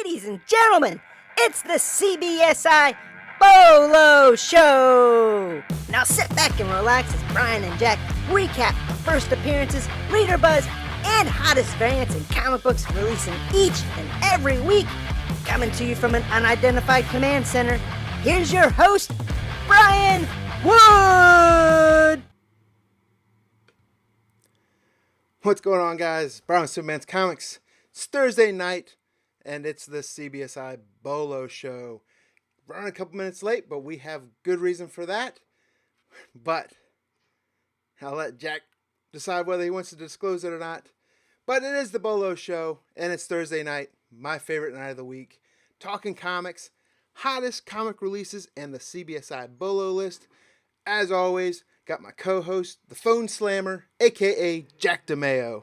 Ladies and gentlemen, it's the CBSI Bolo Show! Now sit back and relax as Brian and Jack recap the first appearances, reader buzz, and hottest variants in comic books releasing each and every week. Coming to you from an unidentified command center, here's your host, Brian Wood! What's going on, guys? Brian with Simpleman's Comics. It's Thursday night, and it's the CBSI Bolo Show. We're running a couple minutes late, but we have good reason for that. But I'll let Jack decide whether he wants to disclose it or not. But it is the Bolo Show, and it's Thursday night, my favorite night of the week. Talking comics, hottest comic releases, and the CBSI Bolo List. As always, got my co-host, the Phone Slammer, a.k.a. Jack DeMeo.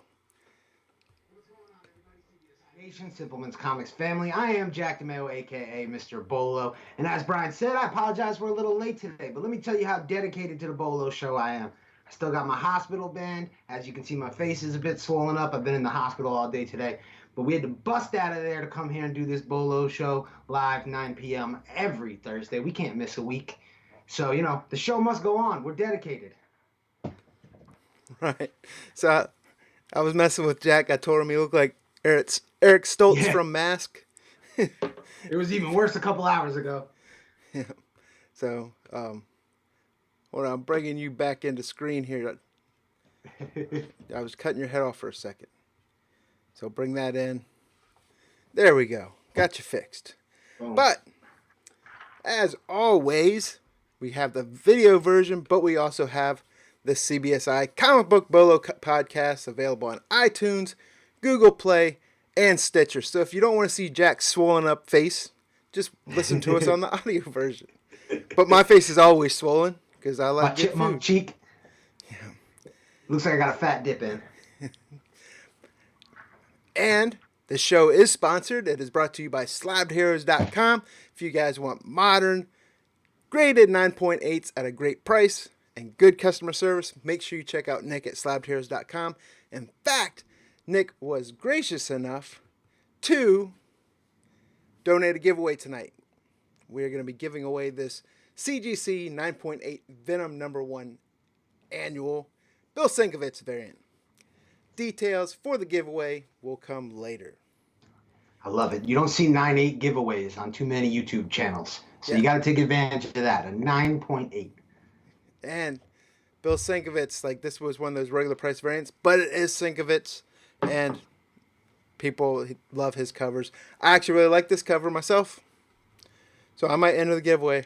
Simpleman's Comics family. I am Jack DeMeo, aka Mr. Bolo, and as Brian said, I apologize we're a little late today, but let me tell you how dedicated to the Bolo Show I am. I still got my hospital band. As you can see, my face is a bit swollen up. I've been in the hospital all day today, but we had to bust out of there to come here and do this Bolo Show live 9 p.m. every Thursday. We can't miss a week, so you know the show must go on. We're dedicated. Right. So I was messing with Jack. I told him he looked like Eric Stoltz from Mask. It was even worse a couple hours ago. Yeah. So, hold on, I'm bringing you back into screen here. I was cutting your head off for a second. So bring that in. There we go. Got you fixed. Oh. But, as always, we have the video version, but we also have the CBSI Comic Book Bolo podcast available on iTunes, Google Play, and Stitcher. So if you don't want to see Jack's swollen up face, just listen to us on the audio version. But my face is always swollen because I like good chipmunk food. Cheek. Yeah. Looks like I got a fat dip in. And the show is sponsored. It is brought to you by slabbedheroes.com. If you guys want modern, graded 9.8s at a great price and good customer service, make sure you check out Nick at slabbedheroes.com. In fact, Nick was gracious enough to donate a giveaway tonight. We're going to be giving away this CGC 9.8 Venom #1 annual Bill Sienkiewicz variant. Details for the giveaway will come later. I love it. You don't see 9.8 giveaways on too many YouTube channels. So you got to take advantage of that. A 9.8. And Bill Sienkiewicz, like this was one of those regular price variants, but it is Sienkiewicz. And people love his covers. I actually really like this cover myself. So I might enter the giveaway.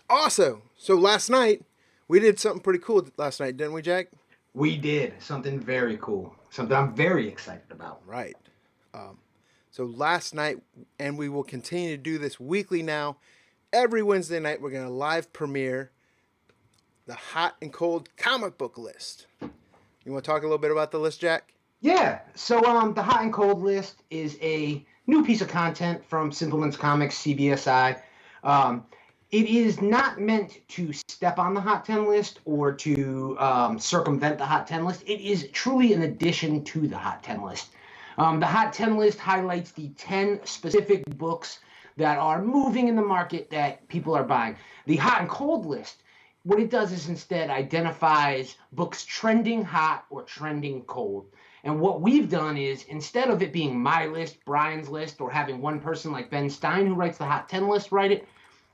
Also, so last night, we did something pretty cool last night, didn't we, Jack? We did. Something very cool. Something I'm very excited about. Right. So last night, and we will continue to do this weekly now, every Wednesday night, we're going to live premiere the hot and cold comic book list. You want to talk a little bit about the list, Jack? Yeah. So the hot and cold list is a new piece of content from Simpleman's Comics, CBSI. It is not meant to step on the Hot 10 list or to circumvent the Hot 10 list. It is truly an addition to the Hot 10 list. The Hot 10 list highlights the 10 specific books that are moving in the market that people are buying. The hot and cold list, what it does is instead identifies books trending hot or trending cold. And what we've done is, instead of it being my list, Brian's list, or having one person like Ben Stein who writes the Hot 10 list write it,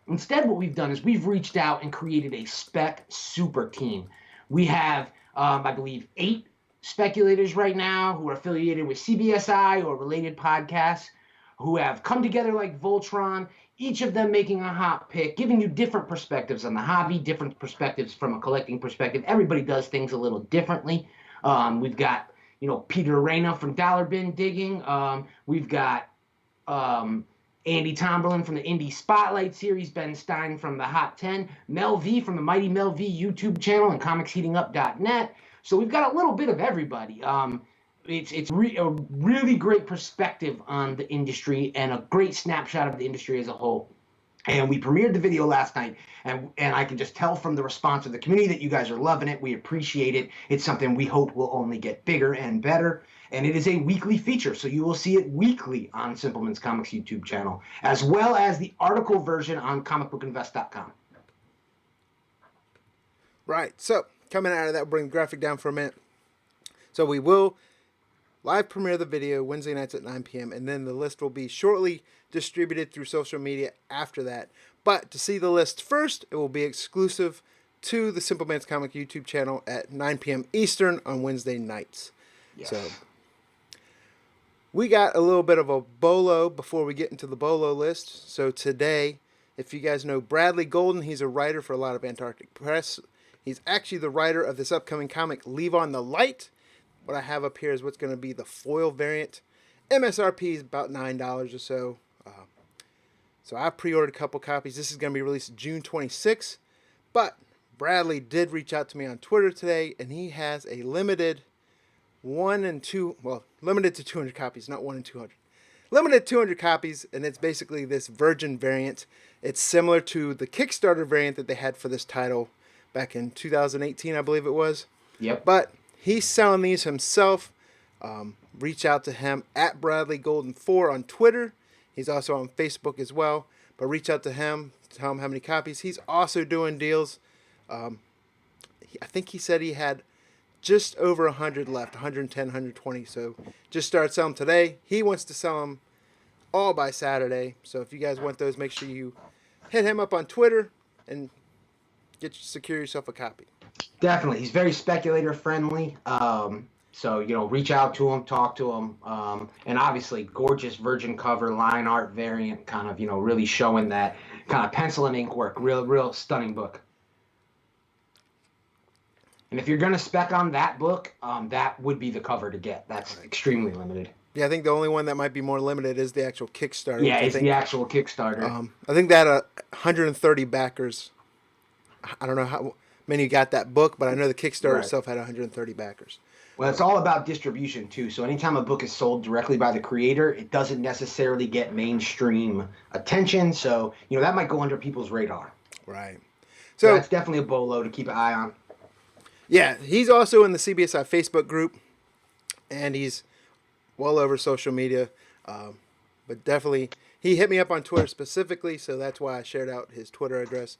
instead what we've done is we've reached out and created a spec super team. We have, I believe, 8 speculators right now who are affiliated with CBSI or related podcasts who have come together like Voltron, each of them making a hot pick, giving you different perspectives on the hobby, different perspectives from a collecting perspective. Everybody does things a little differently. We've got, Peter Reyna from Dollar Bin Digging. We've got Andy Tomberlin from the Indie Spotlight series, Ben Stein from the Hot 10, Mel V from the Mighty Mel V YouTube channel and comicsheatingup.net. So we've got a little bit of everybody. It's a really great perspective on the industry and a great snapshot of the industry as a whole. And we premiered the video last night, and I can just tell from the response of the community that you guys are loving it. We appreciate it. It's something we hope will only get bigger and better. And it is a weekly feature, so you will see it weekly on Simpleman's Comics YouTube channel, as well as the article version on comicbookinvest.com. Right. So coming out of that, we'll bring the graphic down for a minute. So we will live premiere the video Wednesday nights at 9 p.m. and then the list will be shortly distributed through social media after that. But to see the list first, it will be exclusive to the Simpleman's Comic YouTube channel at 9 p.m. Eastern on Wednesday nights. Yes. So we got a little bit of a bolo before we get into the bolo list. So today, if you guys know Bradley Golden, he's a writer for a lot of Antarctic Press. He's actually the writer of this upcoming comic, Leave on the Light. What I have up here is what's going to be the foil variant. MSRP is about $9 or so. So I pre-ordered a couple copies. This is going to be released June 26th. But Bradley did reach out to me on Twitter today, and he has a limited limited to 200 copies, not 1 in 200. Limited 200 copies, and it's basically this Virgin variant. It's similar to the Kickstarter variant that they had for this title back in 2018, I believe it was. Yep. But he's selling these himself. Reach out to him at Bradley Golden 4 on Twitter. He's also on Facebook as well. But reach out to him, tell him how many copies. He's also doing deals. I think he said he had just over 100 left, 110, 120. So just started selling today. He wants to sell them all by Saturday. So if you guys want those, make sure you hit him up on Twitter and secure yourself a copy. Definitely. He's very speculator friendly. So, reach out to him, talk to him. And obviously, gorgeous virgin cover, line art variant, kind of, really showing that kind of pencil and ink work. Real stunning book. And if you're going to spec on that book, that would be the cover to get. That's extremely limited. Yeah, I think the only one that might be more limited is the actual Kickstarter. Yeah, it's the actual Kickstarter. I think that 130 backers. I don't know how many got that book, but I know the Kickstarter itself had 130 backers. Well, it's all about distribution, too. So anytime a book is sold directly by the creator, it doesn't necessarily get mainstream attention. So, that might go under people's radar. Right. So that's definitely a bolo to keep an eye on. Yeah, he's also in the CBSI Facebook group, and he's well over social media. But definitely, he hit me up on Twitter specifically, so that's why I shared out his Twitter address.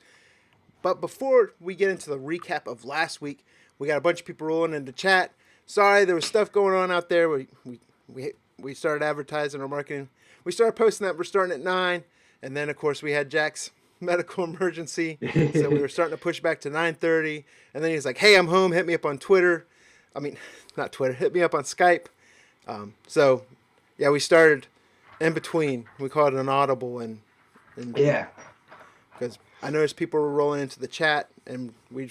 But before we get into the recap of last week, we got a bunch of people rolling into chat. Sorry, there was stuff going on out there. We started advertising or marketing. We started posting that we're starting at 9, and then of course we had Jack's medical emergency, so we were starting to push back to 9:30. And then he's like, "Hey, I'm home. Hit me up on Twitter." I mean, not Twitter. Hit me up on Skype. So yeah, we started in between. We called it an audible, and yeah, because I noticed people were rolling into the chat, and we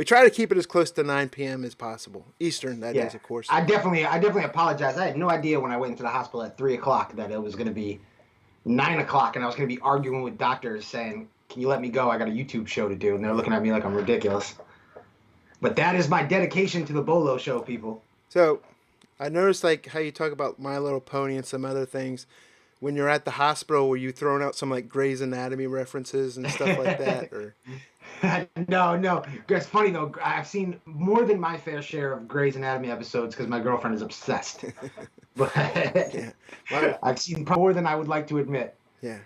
try to keep it as close to 9 p.m. as possible. Eastern, that is, of course. I definitely apologize. I had no idea when I went into the hospital at 3 o'clock that it was going to be 9 o'clock, and I was going to be arguing with doctors saying, "Can you let me go? I got a YouTube show to do." And they're looking at me like I'm ridiculous. But that is my dedication to the Bolo Show, people. So I noticed like how you talk about My Little Pony and some other things. When you're at the hospital, were you throwing out some like Grey's Anatomy references and stuff like that? Or No. It's funny though. I've seen more than my fair share of Grey's Anatomy episodes because my girlfriend is obsessed. But yeah. I've seen more than I would like to admit. Yeah,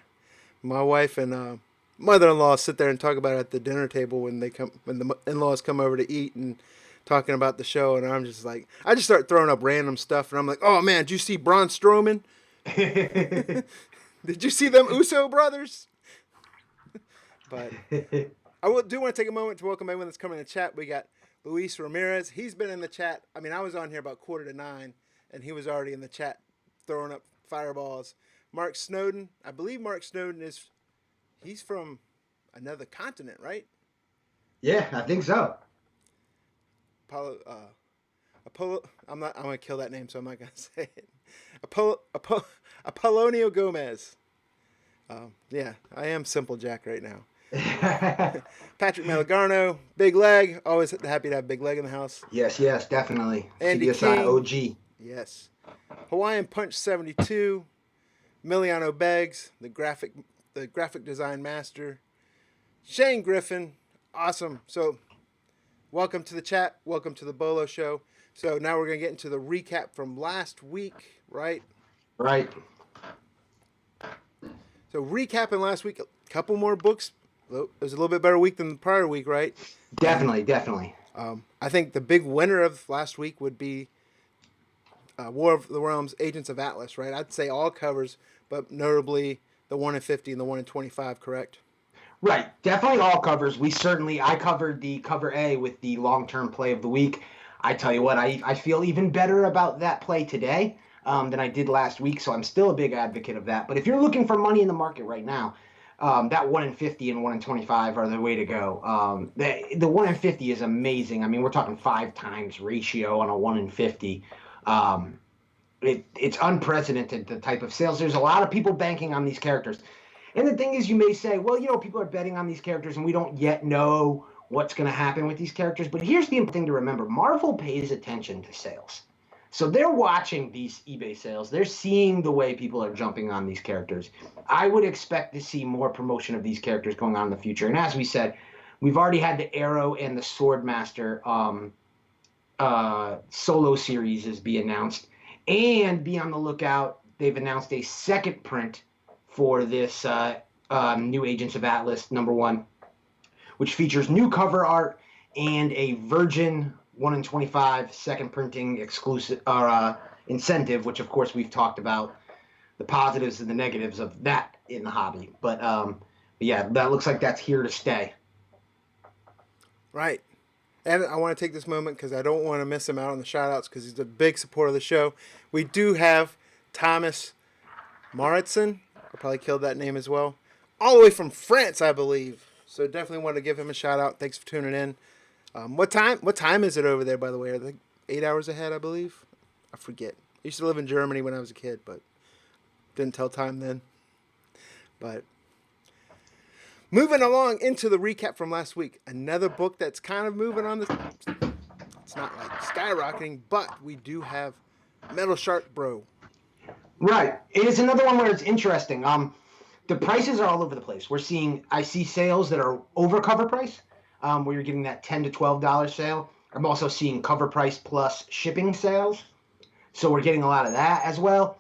my wife and mother-in-law sit there and talk about it at the dinner table when the in-laws come over to eat and talking about the show, and I'm just like, I just start throwing up random stuff, and I'm like, "Oh man, did you see Braun Strowman? Did you see them Uso brothers?" But I do want to take a moment to welcome everyone that's coming in the chat. We got Luis Ramirez. He's been in the chat. I mean, I was on here about 8:45, and he was already in the chat throwing up fireballs. Mark Snowden. I believe Mark Snowden he's from another continent, right? Yeah, I think so. Apollo. I'm gonna kill that name, so I'm not gonna say it. Apollonio Gomez. Yeah, I am Simple Jack right now. Patrick Malagarno, Big Leg. Always happy to have Big Leg in the house. Yes, definitely. Andy CBSI King. OG. Yes. Hawaiian Punch 72. Miliano Beggs, the graphic the graphic design master, Shane Griffin. Awesome. So welcome to the chat. Welcome to the Bolo Show. So now we're going to get into the recap from last week, right? Right. So recapping last week, a couple more books. It was a little bit better week than the prior week, right? Definitely. I think the big winner of last week would be War of the Realms, Agents of Atlas, right? I'd say all covers, but notably the 1 in 50 and the 1 in 25, correct? Right. Definitely all covers. I covered the cover A with the long-term play of the week. I tell you what, I feel even better about that play today than I did last week, so I'm still a big advocate of that. But if you're looking for money in the market right now, that 1 in 50 and 1 in 25 are the way to go. The 1 in 50 is amazing. I mean, we're talking 5 times ratio on a 1 in 50. It's unprecedented, the type of sales. There's a lot of people banking on these characters. And the thing is, you may say, well, people are betting on these characters and we don't yet know what's going to happen with these characters. But here's the important thing to remember. Marvel pays attention to sales. So they're watching these eBay sales. They're seeing the way people are jumping on these characters. I would expect to see more promotion of these characters going on in the future. And as we said, we've already had the Arrow and the Swordmaster solo series be announced. And be on the lookout, they've announced a second print for this new Agents of Atlas #1, which features new cover art and a Virgin 1 in 25 second printing exclusive incentive, which of course we've talked about the positives and the negatives of that in the hobby. But yeah, that looks like that's here to stay. Right. And I want to take this moment because I don't want to miss him out on the shout-outs because he's a big supporter of the show. We do have Thomas Mauritson. I probably killed that name as well. All the way from France, I believe. So definitely want to give him a shout-out. Thanks for tuning in. What time is it over there, by the way? Are they 8 hours ahead, I believe? I forget. I used to live in Germany when I was a kid, but didn't tell time then. But moving along into the recap from last week, another book that's kind of moving on the... It's not like skyrocketing, but we do have Metal Shark Bro. Right. It is another one where it's interesting. The prices are all over the place. I see sales that are over cover price, where you're getting that $10 to $12 sale. I'm also seeing cover price plus shipping sales. So we're getting a lot of that as well.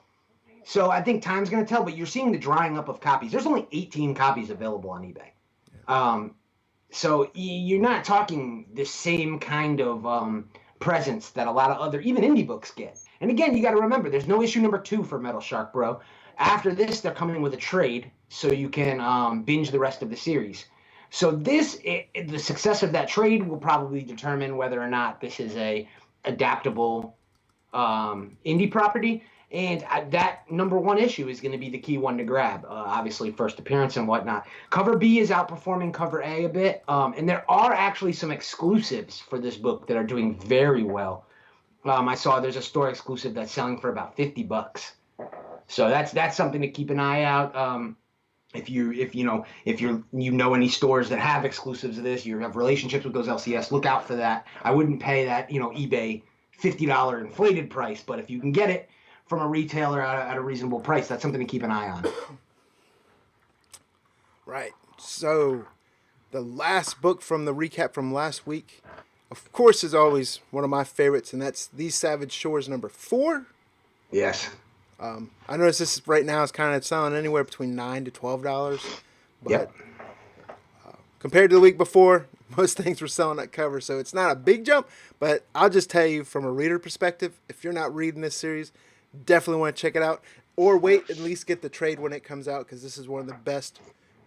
So I think time's going to tell, but you're seeing the drying up of copies. There's only 18 copies available on eBay. Yeah. So you're not talking the same kind of presence that a lot of other, even indie books get. And again, you got to remember, there's no issue #2 for Metal Shark Bro. After this, they're coming with a trade, so you can binge the rest of the series. So the success of that trade will probably determine whether or not this is a adaptable indie property. And that #1 issue is going to be the key one to grab. Obviously, first appearance and whatnot. Cover B is outperforming cover A a bit. And there are actually some exclusives for this book that are doing very well. I saw there's a store exclusive that's selling for about $50. So that's something to keep an eye out. If you know any stores that have exclusives of this, you have relationships with those LCS, look out for that. I wouldn't pay that eBay $50 inflated price, but if you can get it from a retailer at a reasonable price, that's something to keep an eye on. Right. So the last book from the recap from last week, of course, is always one of my favorites, and that's These Savage Shores #4. Yes. I notice this right now is kind of selling anywhere between $9 to $12. But yep. Compared to the week before, most things were selling at cover, so it's not a big jump. But I'll just tell you from a reader perspective, if you're not reading this series, definitely want to check it out. Or wait, at least get the trade when it comes out, because this is one of the best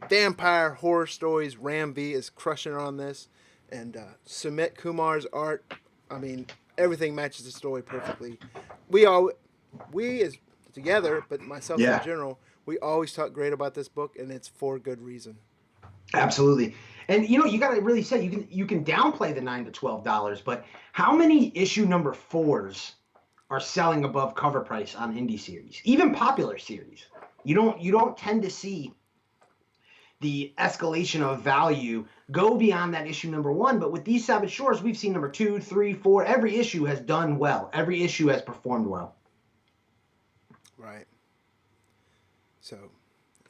vampire horror stories. Ram V is crushing on this. And Sumit Kumar's art, I mean, everything matches the story perfectly. We as together, but myself in general, we always talk great about this book, and it's for good reason. Absolutely. And you got to really say, you can downplay the $9 to $12, but how many issue #4s are selling above cover price on indie series, even popular series? You don't tend to see the escalation of value go beyond that issue #1. But with These Savage Shores, we've seen #2, 3, 4. Every issue has done well. Every issue has performed well. Right. So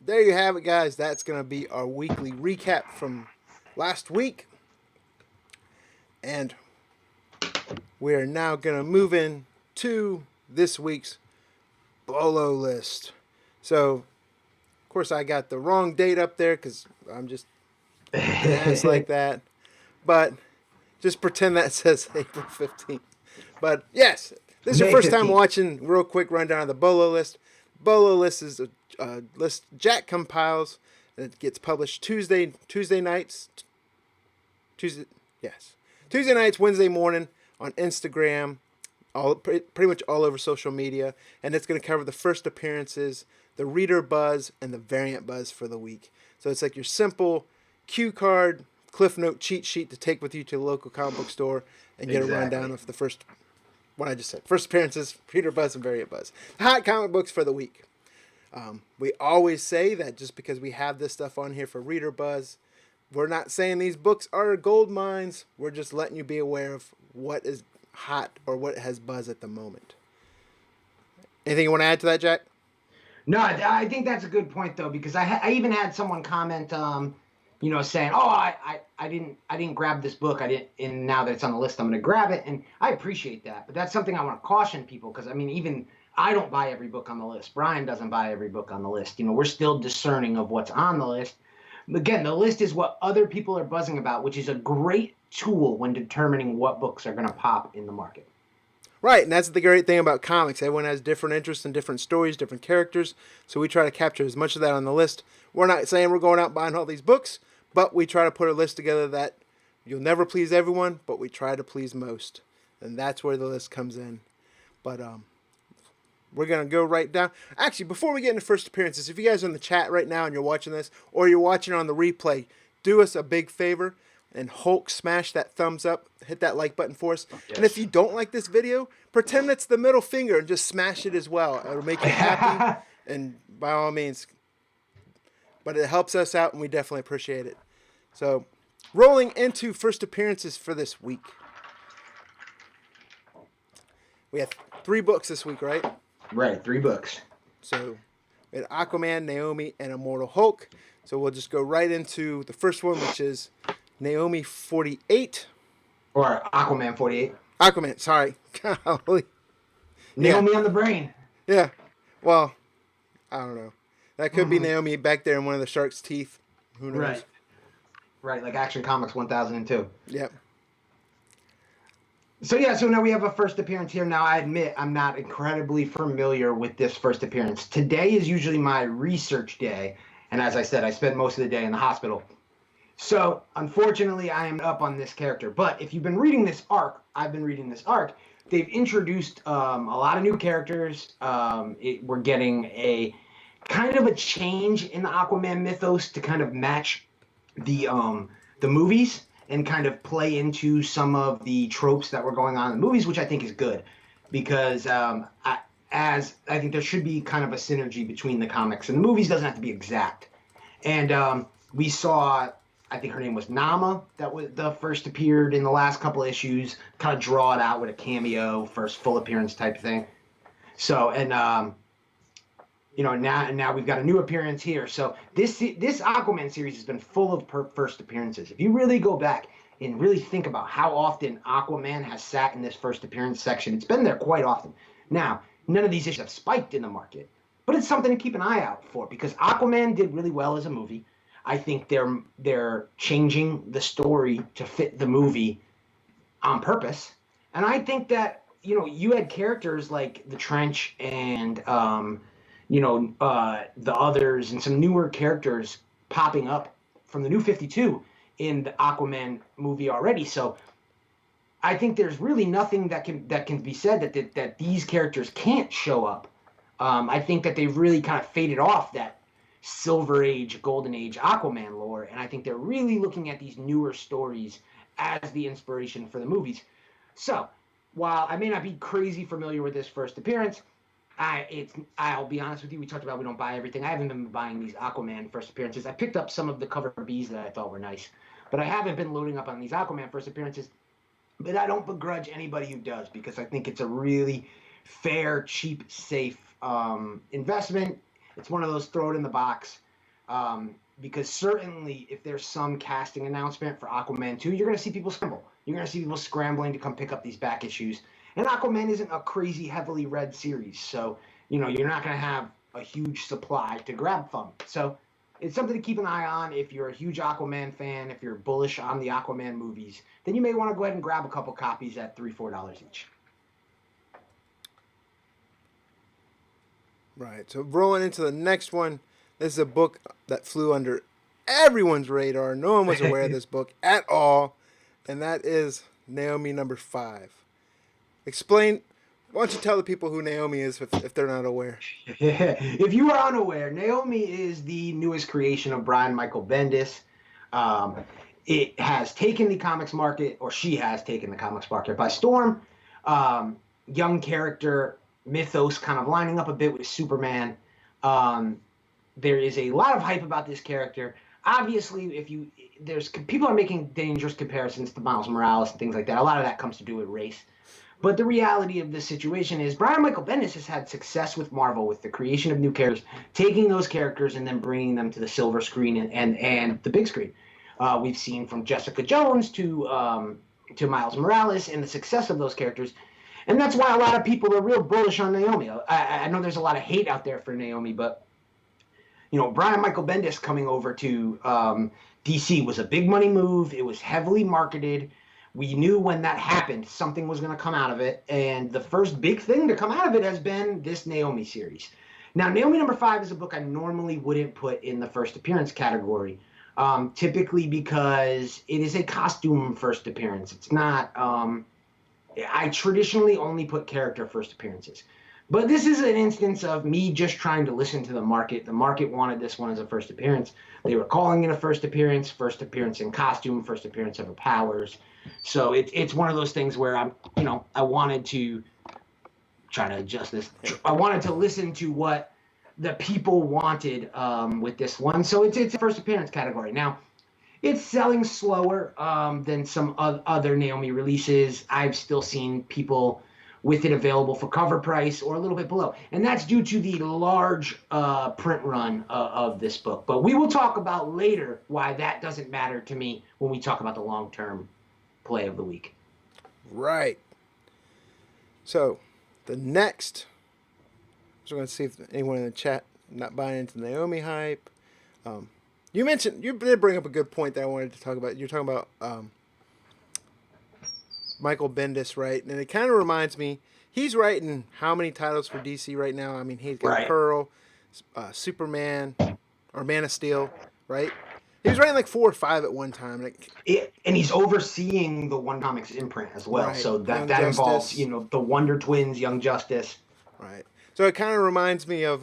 there you have it, guys. That's going to be our weekly recap from last week. And we're now going to move in to this week's Bolo List. So, of course, I got the wrong date up there because I'm just an ass like that. But just pretend that says April 15th. But yes, this is your May first time 15th. watching. Real quick rundown of the Bolo List. Bolo List is a list Jack compiles, and it gets published Tuesday nights. Tuesday nights, Wednesday morning on Instagram, pretty much all over social media, and it's going to cover the first appearances, the reader buzz, and the variant buzz for the week. So it's like your simple cue card, cliff note cheat sheet to take with you to the local comic book store and get a rundown of the first, what I just said, first appearances, reader buzz, and variant buzz. Hot comic books for the week. We always say that just because we have this stuff on here for reader buzz, we're not saying these books are gold mines. We're just letting you be aware of what is hot or what has buzz at the moment. Anything you want to add to that, Jack? No, I think that's a good point though, because I even had someone comment, saying, "Oh, I didn't grab this book. I didn't, and now that it's on the list, I'm going to grab it." And I appreciate that, but that's something I want to caution people, because I mean, even I don't buy every book on the list. Brian doesn't buy every book on the list. We're still discerning of what's on the list. Again, the list is what other people are buzzing about, which is a great tool when determining what books are going to pop in the market. Right, and that's the great thing about comics. Everyone has different interests and different stories, different characters, so we try to capture as much of that on the list. We're not saying we're going out buying all these books, but we try to put a list together that you'll never please everyone, but we try to please most. And that's where the list comes in. But we're going to go right down. Actually, before we get into first appearances, if you guys are in the chat right now and you're watching this, or you're watching on the replay, do us a big favor and Hulk smash that thumbs up, hit that like button for us. Yes. And if you don't like this video, pretend it's the middle finger and just smash it as well. It'll make you happy, and by all means. But it helps us out, and we definitely appreciate it. So, rolling into first appearances for this week. We have 3 books this week, right? Right, 3 books. So, we had Aquaman, Naomi, and Immortal Hulk. So we'll just go right into the first one, which is Naomi 48. Or Aquaman 48. Aquaman, sorry. Golly. Naomi on the brain. Yeah. Well, I don't know. That could be Naomi back there in one of the shark's teeth. Who knows? Right, like Action Comics 1002. Yep. So now we have a first appearance here. Now I admit I'm not incredibly familiar with this first appearance. Today is usually my research day, and as I said, I spent most of the day in the hospital. So unfortunately, I am up on this character. But if you've been reading this arc, I've been reading this arc. They've introduced a lot of new characters. We're getting a kind of a change in the Aquaman mythos to kind of match the movies and kind of play into some of the tropes that were going on in the movies, which I think is good, because I think there should be kind of a synergy between the comics and the movies. Doesn't have to be exact. And we saw, I think her name was Nama, that was the first appeared in the last couple of issues, kind of draw it out with a cameo, first full appearance type thing. So, and now we've got a new appearance here. So this Aquaman series has been full of first appearances. If you really go back and really think about how often Aquaman has sat in this first appearance section, it's been there quite often. Now, none of these issues have spiked in the market, but it's something to keep an eye out for, because Aquaman did really well as a movie. I think they're changing the story to fit the movie on purpose. And I think that, you had characters like the Trench and the others and some newer characters popping up from the New 52 in the Aquaman movie already. So I think there's really nothing that can be said that these characters can't show up. I think that they've really kind of faded off that Silver Age, Golden Age Aquaman lore, and I think they're really looking at these newer stories as the inspiration for the movies. So while I may not be crazy familiar with this first appearance, I'll be honest with you, we talked about we don't buy everything. I haven't been buying these Aquaman first appearances. I picked up some of the cover Bs that I thought were nice, but I haven't been loading up on these Aquaman first appearances. But I don't begrudge anybody who does, because I think it's a really fair, cheap, safe investment. It's one of those throw it in the box. Because certainly if there's some casting announcement for Aquaman 2, you're going to see people scramble. You're going to see people scrambling to come pick up these back issues. And Aquaman isn't a crazy, heavily read series. So, you're not going to have a huge supply to grab from. So it's something to keep an eye on. If you're a huge Aquaman fan, if you're bullish on the Aquaman movies, then you may want to go ahead and grab a couple copies at $3-4 each. Right. So rolling into the next one, this is a book that flew under everyone's radar. No one was aware of this book at all, and that is Naomi #5. Explain. Why don't you tell the people who Naomi is if they're not aware? If you are unaware, Naomi is the newest creation of Brian Michael Bendis. It has taken the comics market, or she has taken the comics market by storm. Young character, mythos kind of lining up a bit with Superman. There is a lot of hype about this character. Obviously, people are making dangerous comparisons to Miles Morales and things like that. A lot of that comes to do with race. But the reality of the situation is Brian Michael Bendis has had success with Marvel with the creation of new characters, taking those characters and then bringing them to the silver screen and the big screen. We've seen from Jessica Jones to Miles Morales and the success of those characters. And that's why a lot of people are real bullish on Naomi. I know there's a lot of hate out there for Naomi, but Brian Michael Bendis coming over to DC was a big money move. It was heavily marketed. We knew when that happened, something was going to come out of it. And the first big thing to come out of it has been this Naomi series. Now, Naomi #5 is a book I normally wouldn't put in the first appearance category, typically because it is a costume first appearance. It's not, I traditionally only put character first appearances. But this is an instance of me just trying to listen to the market. The market wanted this one as a first appearance. They were calling it a first appearance in costume, first appearance of her powers. So it's one of those things where I wanted to try to adjust this. I wanted to listen to what the people wanted with this one. So it's a first appearance category. Now, it's selling slower than some other Naomi releases. I've still seen people with it available for cover price or a little bit below. And that's due to the large print run of this book. But we will talk about later why that doesn't matter to me when we talk about the long-term play of the week. Right. So, the next, so we're going to see if anyone in the chat not buying into Naomi hype. You did bring up a good point that I wanted to talk about. You're talking about Michael Bendis, right? And it kind of reminds me, he's writing how many titles for DC right now? I mean, he's got Pearl, Superman, or Man of Steel, right? He was writing like 4 or 5 at one time. And he's overseeing the One Comics imprint as well. Right. So that involves, the Wonder Twins, Young Justice. Right. So it kind of reminds me of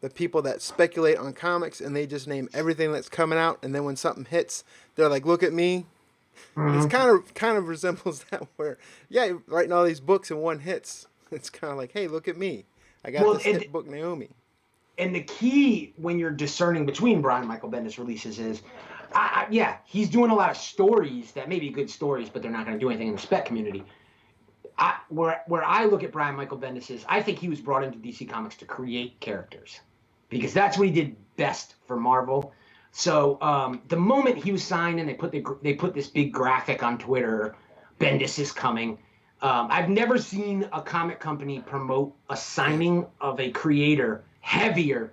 the people that speculate on comics and they just name everything that's coming out. And then when something hits, they're like, look at me. Mm-hmm. It's kind of resembles that where, writing all these books and one hits. It's kind of like, hey, look at me. I got this hit book, Naomi. And the key when you're discerning between Brian Michael Bendis releases is, he's doing a lot of stories that may be good stories, but they're not going to do anything in the spec community. Where I look at Brian Michael Bendis is, I think he was brought into DC Comics to create characters because that's what he did best for Marvel. So the moment he was signed and they put this big graphic on Twitter, Bendis is coming. I've never seen a comic company promote a signing of a creator heavier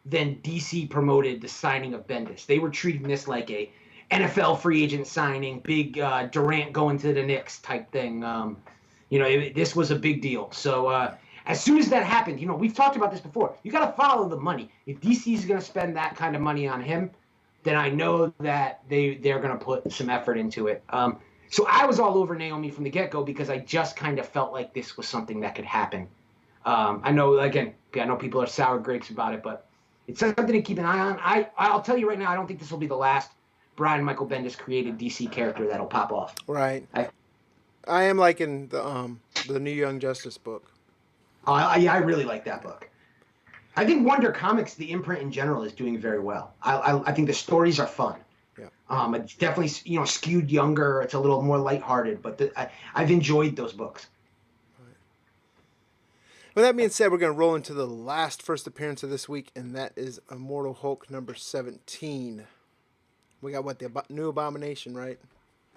than DC promoted the signing of Bendis. They were treating this like a NFL free agent signing, big Durant going to the Knicks type thing. This was a big deal. So as soon as that happened, we've talked about this before. You got to follow the money. If DC is going to spend that kind of money on him, then I know that they're going to put some effort into it. So I was all over Naomi from the get-go because I just kind of felt like this was something that could happen. I know people are sour grapes about it, but it's something to keep an eye on. I'll tell you right now, I don't think this will be the last Brian Michael Bendis created DC character that'll pop off. Right. I am liking the new Young Justice book. I really like that book. I think Wonder Comics, the imprint in general, is doing very well. I think the stories are fun. Yeah. It's definitely skewed younger. It's a little more lighthearted, but I've enjoyed those books. With that being said, we're going to roll into the last first appearance of this week, and that is Immortal Hulk number 17. We got the new Abomination, right?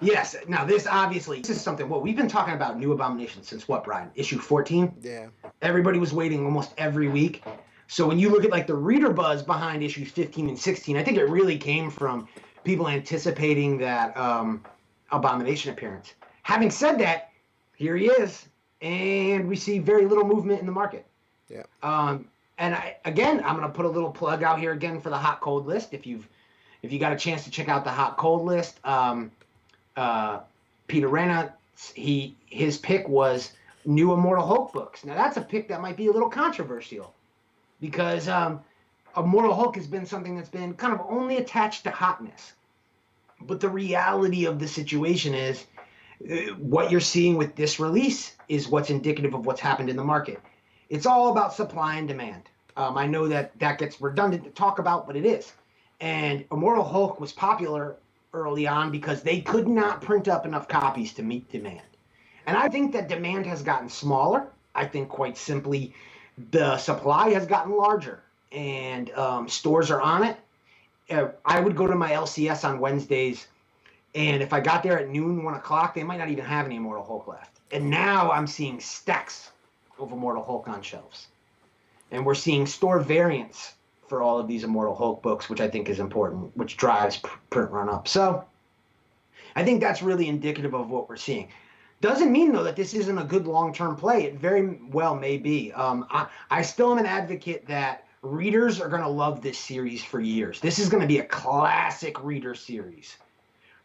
Yes. Now, this is something. Well, we've been talking about New Abomination since what, Brian? Issue 14? Yeah. Everybody was waiting almost every week. So when you look at like the reader buzz behind issues 15 and 16, I think it really came from people anticipating that Abomination appearance. Having said that, here he is, and we see very little movement in the market. Yeah. And I'm going to put a little plug out here again for the hot cold list. If you got a chance to check out the hot cold list, Peter Rana, his pick was new Immortal Hulk books. Now that's a pick that might be a little controversial because Immortal Hulk has been something that's been kind of only attached to hotness. But the reality of the situation is what you're seeing with this release is what's indicative of what's happened in the market. It's all about supply and demand. I know that gets redundant to talk about, but it is. And Immortal Hulk was popular early on because they could not print up enough copies to meet demand. And I think that demand has gotten smaller. I think quite simply the supply has gotten larger and stores are on it. I would go to my LCS on Wednesdays, and if I got there at noon, 1 o'clock, they might not even have any Immortal Hulk left. And now I'm seeing stacks of Immortal Hulk on shelves. And we're seeing store variants for all of these Immortal Hulk books, which I think is important, which drives print run up. So I think that's really indicative of what we're seeing. Doesn't mean, though, that this isn't a good long-term play. It very well may be. I still am an advocate that readers are going to love this series for years. This is going to be a classic reader series.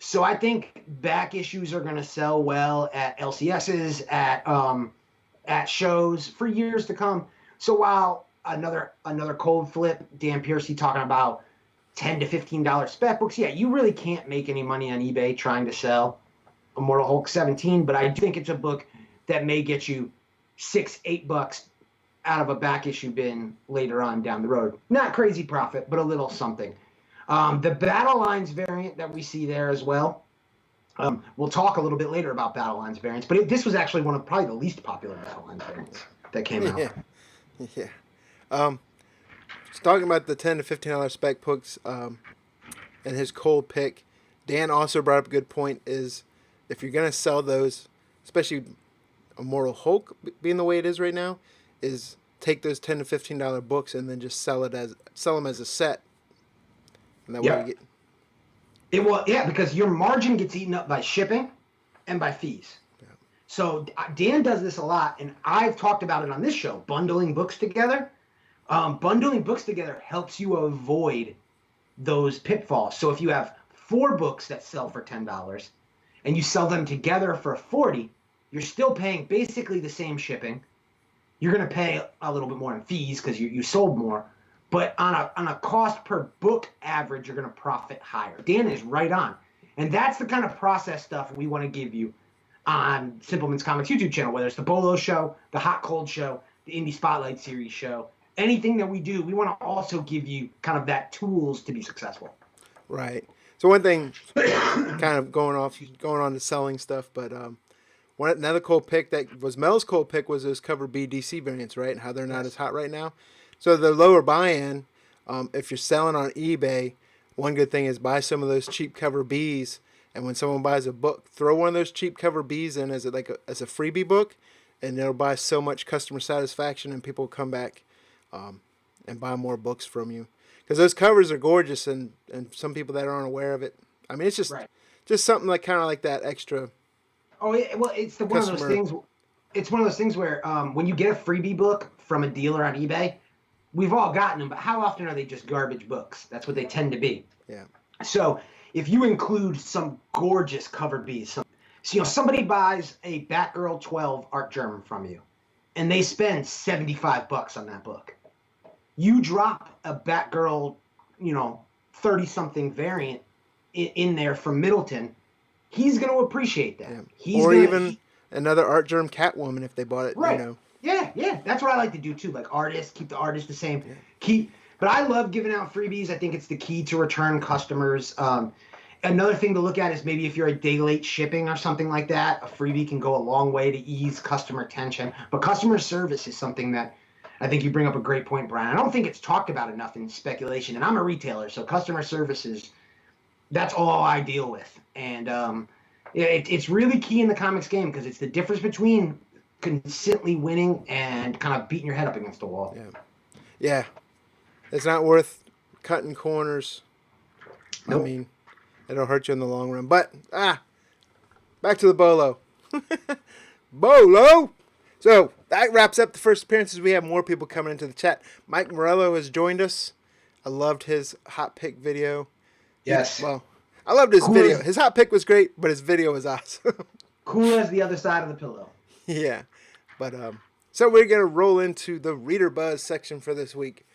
So I think back issues are going to sell well at LCSs, at shows for years to come. So while another cold flip, Dan Piercy talking about $10 to $15 spec books, yeah, you really can't make any money on eBay trying to sell Immortal Hulk 17, but I do think it's a book that may get you $6-8 out of a back issue bin later on down the road. Not crazy profit, but a little something. The Battlelines variant that we see there as well. We'll talk a little bit later about Battlelines variants, but this was actually one of probably the least popular Battlelines variants that came out. Yeah. Just talking about the $10 to $15 spec books and his cold pick, Dan also brought up a good point is if you're going to sell those, especially Immortal Hulk being the way it is right now, is take those $10 to $15 books and then just sell them as a set. And that way you get... because your margin gets eaten up by shipping and by fees. Yeah. So Dan does this a lot, and I've talked about it on this show, bundling books together. Bundling books together helps you avoid those pitfalls. So if you have 4 books that sell for $10 and you sell them together for $40, you're still paying basically the same shipping. You're going to pay a little bit more in fees because you sold more. But on a cost per book average, you're going to profit higher. Dan is right on. And that's the kind of process stuff we want to give you on Simpleman's Comics YouTube channel, whether it's the Bolo Show, the Hot Cold Show, the Indie Spotlight Series show. Anything that we do, we want to also give you kind of that tools to be successful. Right. So one thing, kind of going on to selling stuff, but another cold pick that was Mel's cold pick was those cover B DC variants, right? And how they're not as hot right now. So the lower buy-in, if you're selling on eBay, one good thing is buy some of those cheap cover Bs, and when someone buys a book, throw one of those cheap cover Bs in as a freebie book, and it'll buy so much customer satisfaction, and people will come back and buy more books from you. Because those covers are gorgeous, and some people that aren't aware of it, I mean, it's just something like kind of like that extra. Oh, yeah, well, it's one of those things. It's one of those things where when you get a freebie book from a dealer on eBay, we've all gotten them, but how often are they just garbage books? That's what they tend to be. Yeah. So if you include some gorgeous covered Bs, somebody buys a Batgirl 12 art German from you, and they spend $75 on that book. You drop a Batgirl, 30-something variant in there from Middleton, he's going to appreciate that. Yeah. Another art germ Catwoman if they bought it. Right. Yeah. That's what I like to do too. Like artists, keep the artist the same. Yeah. But I love giving out freebies. I think it's the key to return customers. Another thing to look at is maybe if you're a day late shipping or something like that, a freebie can go a long way to ease customer tension. But customer service is something that I think you bring up a great point, Brian. I don't think it's talked about enough in speculation. And I'm a retailer, so customer service that's all I deal with. And it's really key in the comics game because it's the difference between consistently winning and kind of beating your head up against the wall. Yeah. It's not worth cutting corners. Nope. I mean, it'll hurt you in the long run. But, back to the Bolo. Bolo! So, that wraps up the first appearances. We have more people coming into the chat. Mike Morello has joined us. I loved his hot pick video. Yes. I loved his video. His hot pick was great, but his video was awesome. Cool as the other side of the pillow. Yeah. But, so we're going to roll into the Reader Buzz section for this week.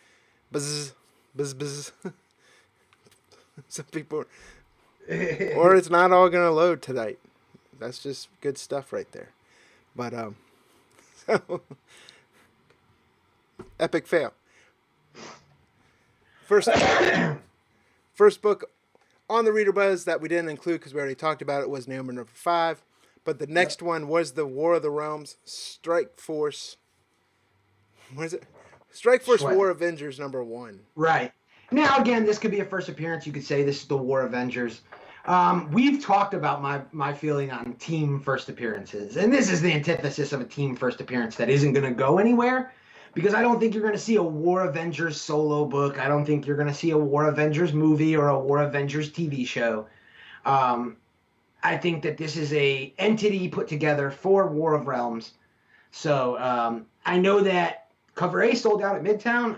Buzz, buzz, buzz. Some people... or it's not all going to load tonight. That's just good stuff right there. But, so... Epic fail. First book on the Reader Buzz that we didn't include because we already talked about it was Naomi number 5. But the next one was the War of the Realms Strike Force. What is it? Strike Force War Avengers number 1. Right. Now, again, this could be a first appearance. You could say this is the War Avengers. We've talked about my feeling on team first appearances. And this is the antithesis of a team first appearance that isn't going to go anywhere. Because I don't think you're going to see a War Avengers solo book. I don't think you're going to see a War Avengers movie or a War Avengers TV show. I think that this is a entity put together for War of Realms. So I know that cover A sold out at Midtown.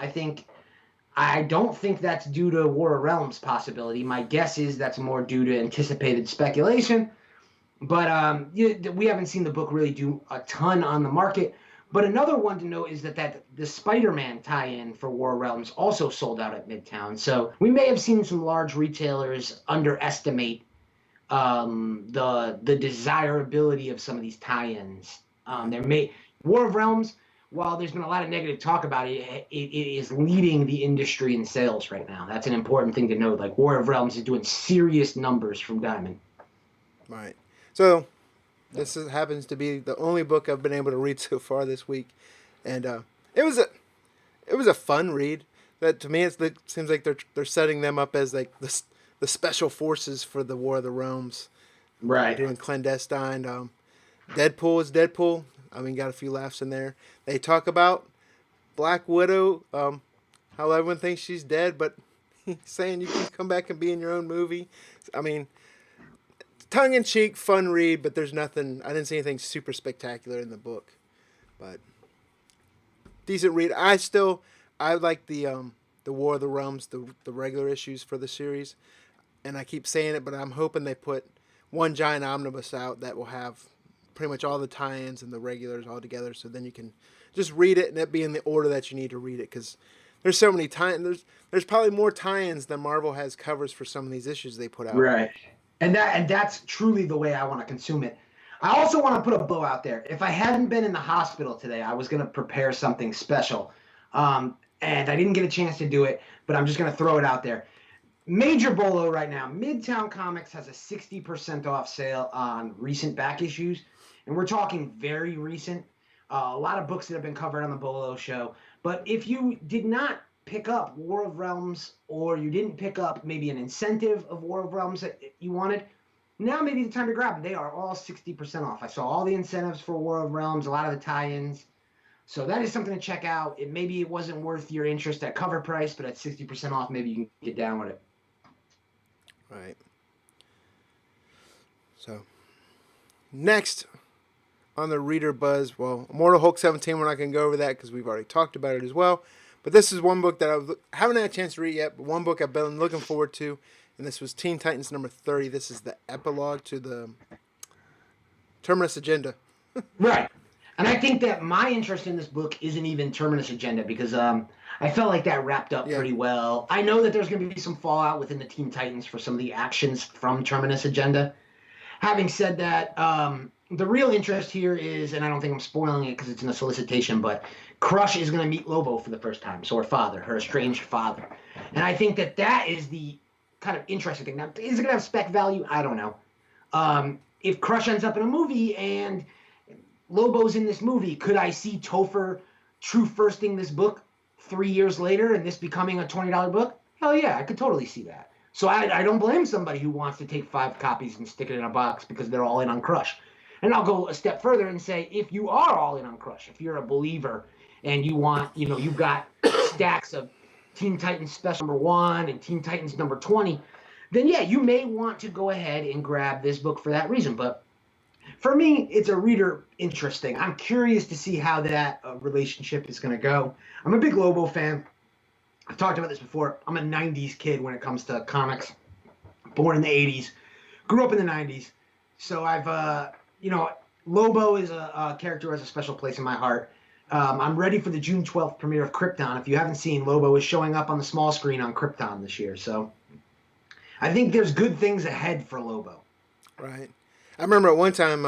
I don't think that's due to War of Realms possibility. My guess is that's more due to anticipated speculation. But we haven't seen the book really do a ton on the market. But another one to note is that the Spider-Man tie-in for War Realms also sold out at Midtown. So we may have seen some large retailers underestimate the desirability of some of these tie-ins. War of Realms, while there's been a lot of negative talk about it, it is leading the industry in sales right now. That's an important thing to note. Like War of Realms is doing serious numbers from Diamond. Right. So... this happens to be the only book I've been able to read so far this week, and it was a fun read. That to me, it seems like they're setting them up as like the special forces for the War of the Realms. Right. They're doing clandestine. Deadpool is Deadpool. I mean, got a few laughs in there. They talk about Black Widow, how everyone thinks she's dead, but saying you can come back and be in your own movie. I mean. Tongue-in-cheek, fun read, but there's nothing... I didn't see anything super spectacular in the book. But decent read. I like the War of the Realms, the regular issues for the series. And I keep saying it, but I'm hoping they put one giant omnibus out that will have pretty much all the tie-ins and the regulars all together, so then you can just read it and it be in the order that you need to read it, because there's so many tie-ins. There's probably more tie-ins than Marvel has covers for some of these issues they put out. Right. And that's truly the way I want to consume it. I also want to put a bow out there. If I hadn't been in the hospital today, I was going to prepare something special. And I didn't get a chance to do it, but I'm just going to throw it out there. Major Bolo right now. Midtown Comics has a 60% off sale on recent back issues. And we're talking very recent. A lot of books that have been covered on the Bolo Show. But if you did not pick up War of Realms, or you didn't pick up maybe an incentive of War of Realms that you wanted, now maybe the time to grab them. They are all 60% off. I saw all the incentives for War of Realms, a lot of the tie-ins. So that is something to check out. Maybe it wasn't worth your interest at cover price, but at 60% off, maybe you can get down with it. Right. So, next on the Reader Buzz, Immortal Hulk 17, we're not going to go over that because we've already talked about it as well. But this is one book that I haven't had a chance to read yet, but one book I've been looking forward to, and this was Teen Titans number 30. This is the epilogue to the Terminus Agenda. Right. And I think that my interest in this book isn't even Terminus Agenda, because I felt like that wrapped up pretty well. I know that there's going to be some fallout within the Teen Titans for some of the actions from Terminus Agenda. Having said that, the real interest here is, and I don't think I'm spoiling it because it's in a solicitation, but Crush is going to meet Lobo for the first time. So her father, her estranged father. And I think that is the kind of interesting thing. Now, is it gonna have spec value? I don't know. If Crush ends up in a movie and Lobo's in this movie, could I see Topher true firsting this book 3 years later and this becoming a $20 book? Hell yeah, I could totally see that. So I don't blame somebody who wants to take 5 copies and stick it in a box because they're all in on Crush. And I'll go a step further and say, if you are all in on Crush, if you're a believer and you want, you've got stacks of Teen Titans Special #1 and Teen Titans #20, then yeah, you may want to go ahead and grab this book for that reason. But for me, it's a reader interest thing. I'm curious to see how that relationship is going to go. I'm a big Lobo fan. I've talked about this before. I'm a 90s kid when it comes to comics. Born in the 80s. Grew up in the 90s. So I've, Lobo is a character who has a special place in my heart. I'm ready for the June 12th premiere of Krypton. If you haven't seen, Lobo is showing up on the small screen on Krypton this year. So I think there's good things ahead for Lobo. Right. I remember at one time,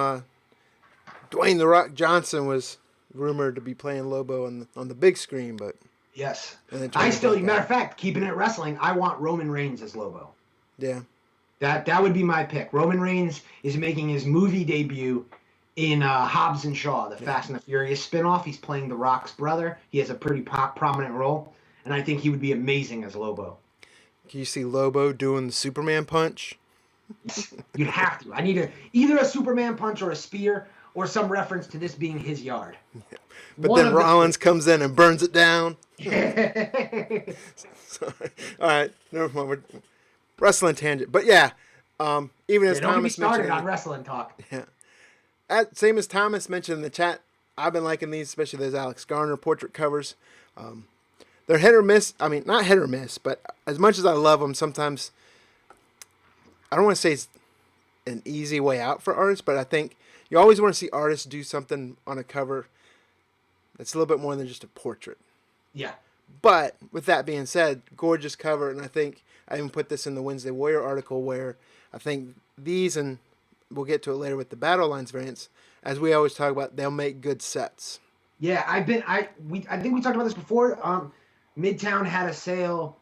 Dwayne "The Rock" Johnson was rumored to be playing Lobo on the big screen, but yes, matter of fact, keeping it wrestling, I want Roman Reigns as Lobo. Yeah, that would be my pick. Roman Reigns is making his movie debut in Hobbs and Shaw, the Fast and the Furious spinoff. He's playing The Rock's brother. He has a pretty prominent role, and I think he would be amazing as Lobo. Can you see Lobo doing the Superman punch? You'd have to. I need either a Superman punch or a spear or some reference to this being his yard. Yeah. But then Rollins comes in and burns it down. Sorry. All right, never mind. We're wrestling tangent, but yeah, even as Thomas started on wrestling talk. Yeah, same as Thomas mentioned in the chat. I've been liking these, especially those Alex Garner portrait covers. They're hit or miss. I mean, not hit or miss, but as much as I love them, sometimes I don't want to say it's an easy way out for artists, but I think you always want to see artists do something on a cover that's a little bit more than just a portrait. Yeah. But with that being said, gorgeous cover, and I think I even put this in the Wednesday Warrior article where I think these, and we'll get to it later with the Battlelines variants, as we always talk about, they'll make good sets. Yeah, I think we talked about this before. Midtown had a sale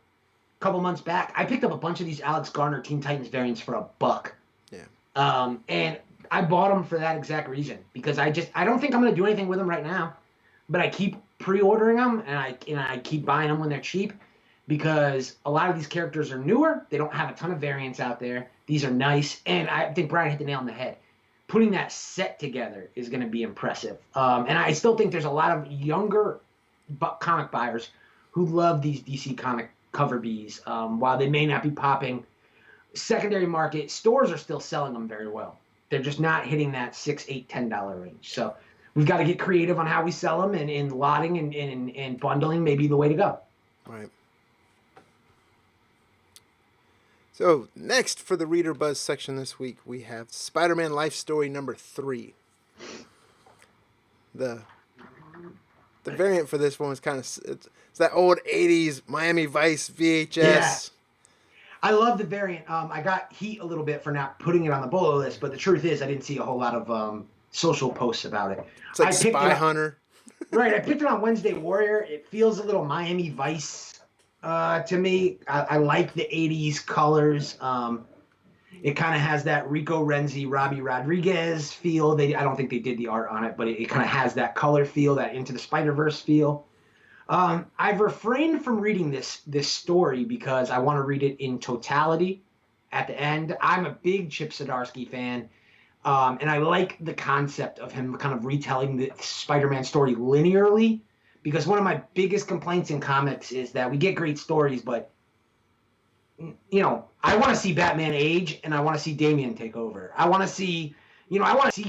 a couple months back. I picked up a bunch of these Alex Garner Teen Titans variants for $1. Yeah. And I bought them for that exact reason because I don't think I'm going to do anything with them right now, but I keep pre-ordering them and I keep buying them when they're cheap because a lot of these characters are newer. They don't have a ton of variants out there. These are nice, and I think Brian hit the nail on the head. Putting that set together is going to be impressive. And I still think there's a lot of younger comic buyers who love these DC comic cover bees. While they may not be popping secondary market, stores are still selling them very well. They're just not hitting that $6, $8, $10 range. So we've got to get creative on how we sell them, and lotting and bundling may be the way to go. Right. So next for the Reader Buzz section this week, we have Spider-Man Life Story number 3. The variant for this one was kind of it's that old 80s Miami Vice VHS. Yeah. I love the variant. I got heat a little bit for not putting it on the Bolo list, but the truth is I didn't see a whole lot of social posts about it. It's like Spy Hunter. Right, I picked it on Wednesday Warrior. It feels a little Miami Vice to me. I like the 80s colors. It kind of has that Rico Renzi, Robbie Rodriguez feel. I don't think they did the art on it, but it kind of has that color feel, that Into the Spider-Verse feel. I've refrained from reading this story because I want to read it in totality at the end. I'm a big Chip Zdarsky fan, and I like the concept of him kind of retelling the Spider-Man story linearly, because one of my biggest complaints in comics is that we get great stories, but I want to see Batman age, and I want to see Damian take over. I want to see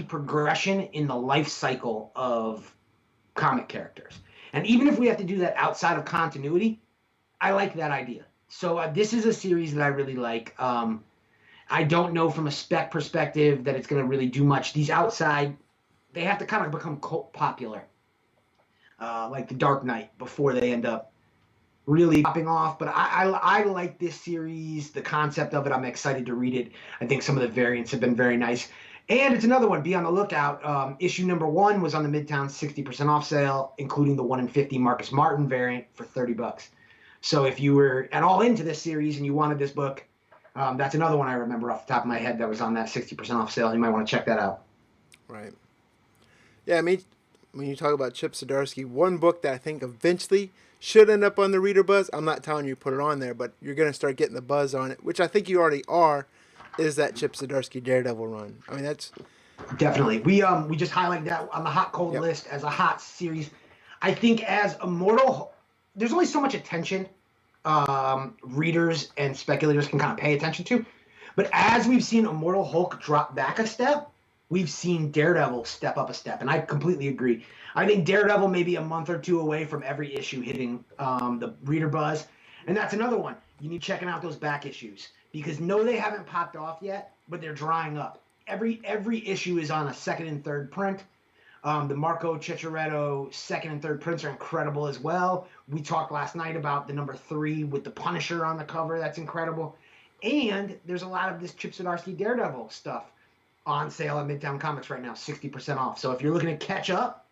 progression in the life cycle of comic characters. And even if we have to do that outside of continuity, I like that idea. So this is a series that I really like. I don't know from a spec perspective that it's going to really do much. These outside, they have to kind of become cult popular, like The Dark Knight, before they end up really popping off. But I like this series, the concept of it. I'm excited to read it. I think some of the variants have been very nice. And it's another one. Be on the lookout. Issue number 1 was on the Midtown 60% off sale, including the 1 in 50 Marcus Martin variant for $30. So if you were at all into this series and you wanted this book, That's another one I remember off the top of my head that was on that 60% off sale. You might want to check that out. Right. Yeah, I mean, when you talk about Chip Zdarsky, one book that I think eventually should end up on the Reader Buzz, I'm not telling you to put it on there, but you're going to start getting the buzz on it, which I think you already are, is that Chip Zdarsky Daredevil run. I mean, that's... Definitely. We just highlighted that on the hot cold list as a hot series. I think as Immortal, there's only so much attention readers and speculators can kind of pay attention to. But as we've seen Immortal Hulk drop back a step, we've seen Daredevil step up a step. And I completely agree. I think Daredevil may be a month or two away from every issue hitting the Reader Buzz. And that's another one. You need checking out those back issues. Because no, they haven't popped off yet, but they're drying up. Every issue is on a second and third print. The Marco Cicciaretto second and third prints are incredible as well. We talked last night about the number 3 with the Punisher on the cover. That's incredible. And there's a lot of this Chip Zdarsky Daredevil stuff on sale at Midtown Comics right now, 60% off. So if you're looking to catch up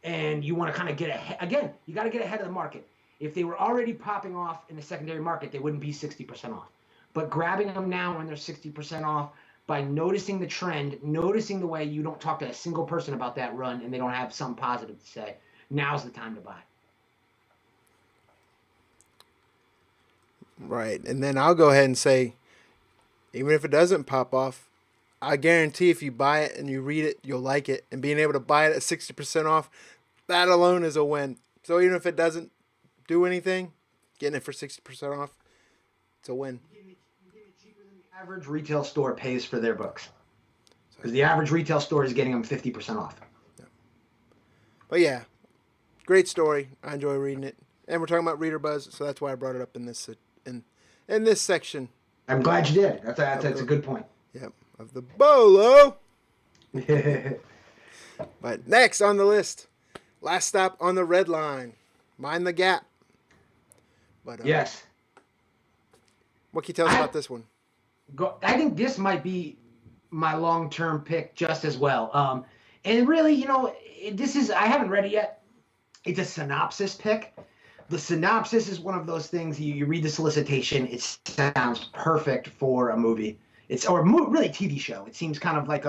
and you want to kind of get ahead, again, you got to get ahead of the market. If they were already popping off in the secondary market, they wouldn't be 60% off. But grabbing them now when they're 60% off, by noticing the trend, noticing the way you don't talk to a single person about that run and they don't have something positive to say, now's the time to buy. Right. And then I'll go ahead and say, even if it doesn't pop off, I guarantee if you buy it and you read it, you'll like it. And being able to buy it at 60% off, that alone is a win. So even if it doesn't do anything, getting it for 60% off, it's a win. Average retail store pays for their books because the average retail store is getting them 50% off. Yeah. But yeah, great story. I enjoy reading it, and we're talking about Reader Buzz, so that's why I brought it up in this in this section. I'm glad you did. That's a good point. Yep, of the Bolo. But next on the list, Last Stop on the Red Line, Mind the Gap. But yes. What can you tell us about this one? I think this might be my long-term pick just as well. And really, this is, I haven't read it yet. It's a synopsis pick. The synopsis is one of those things, you read the solicitation, it sounds perfect for a movie. Really TV show. It seems kind of like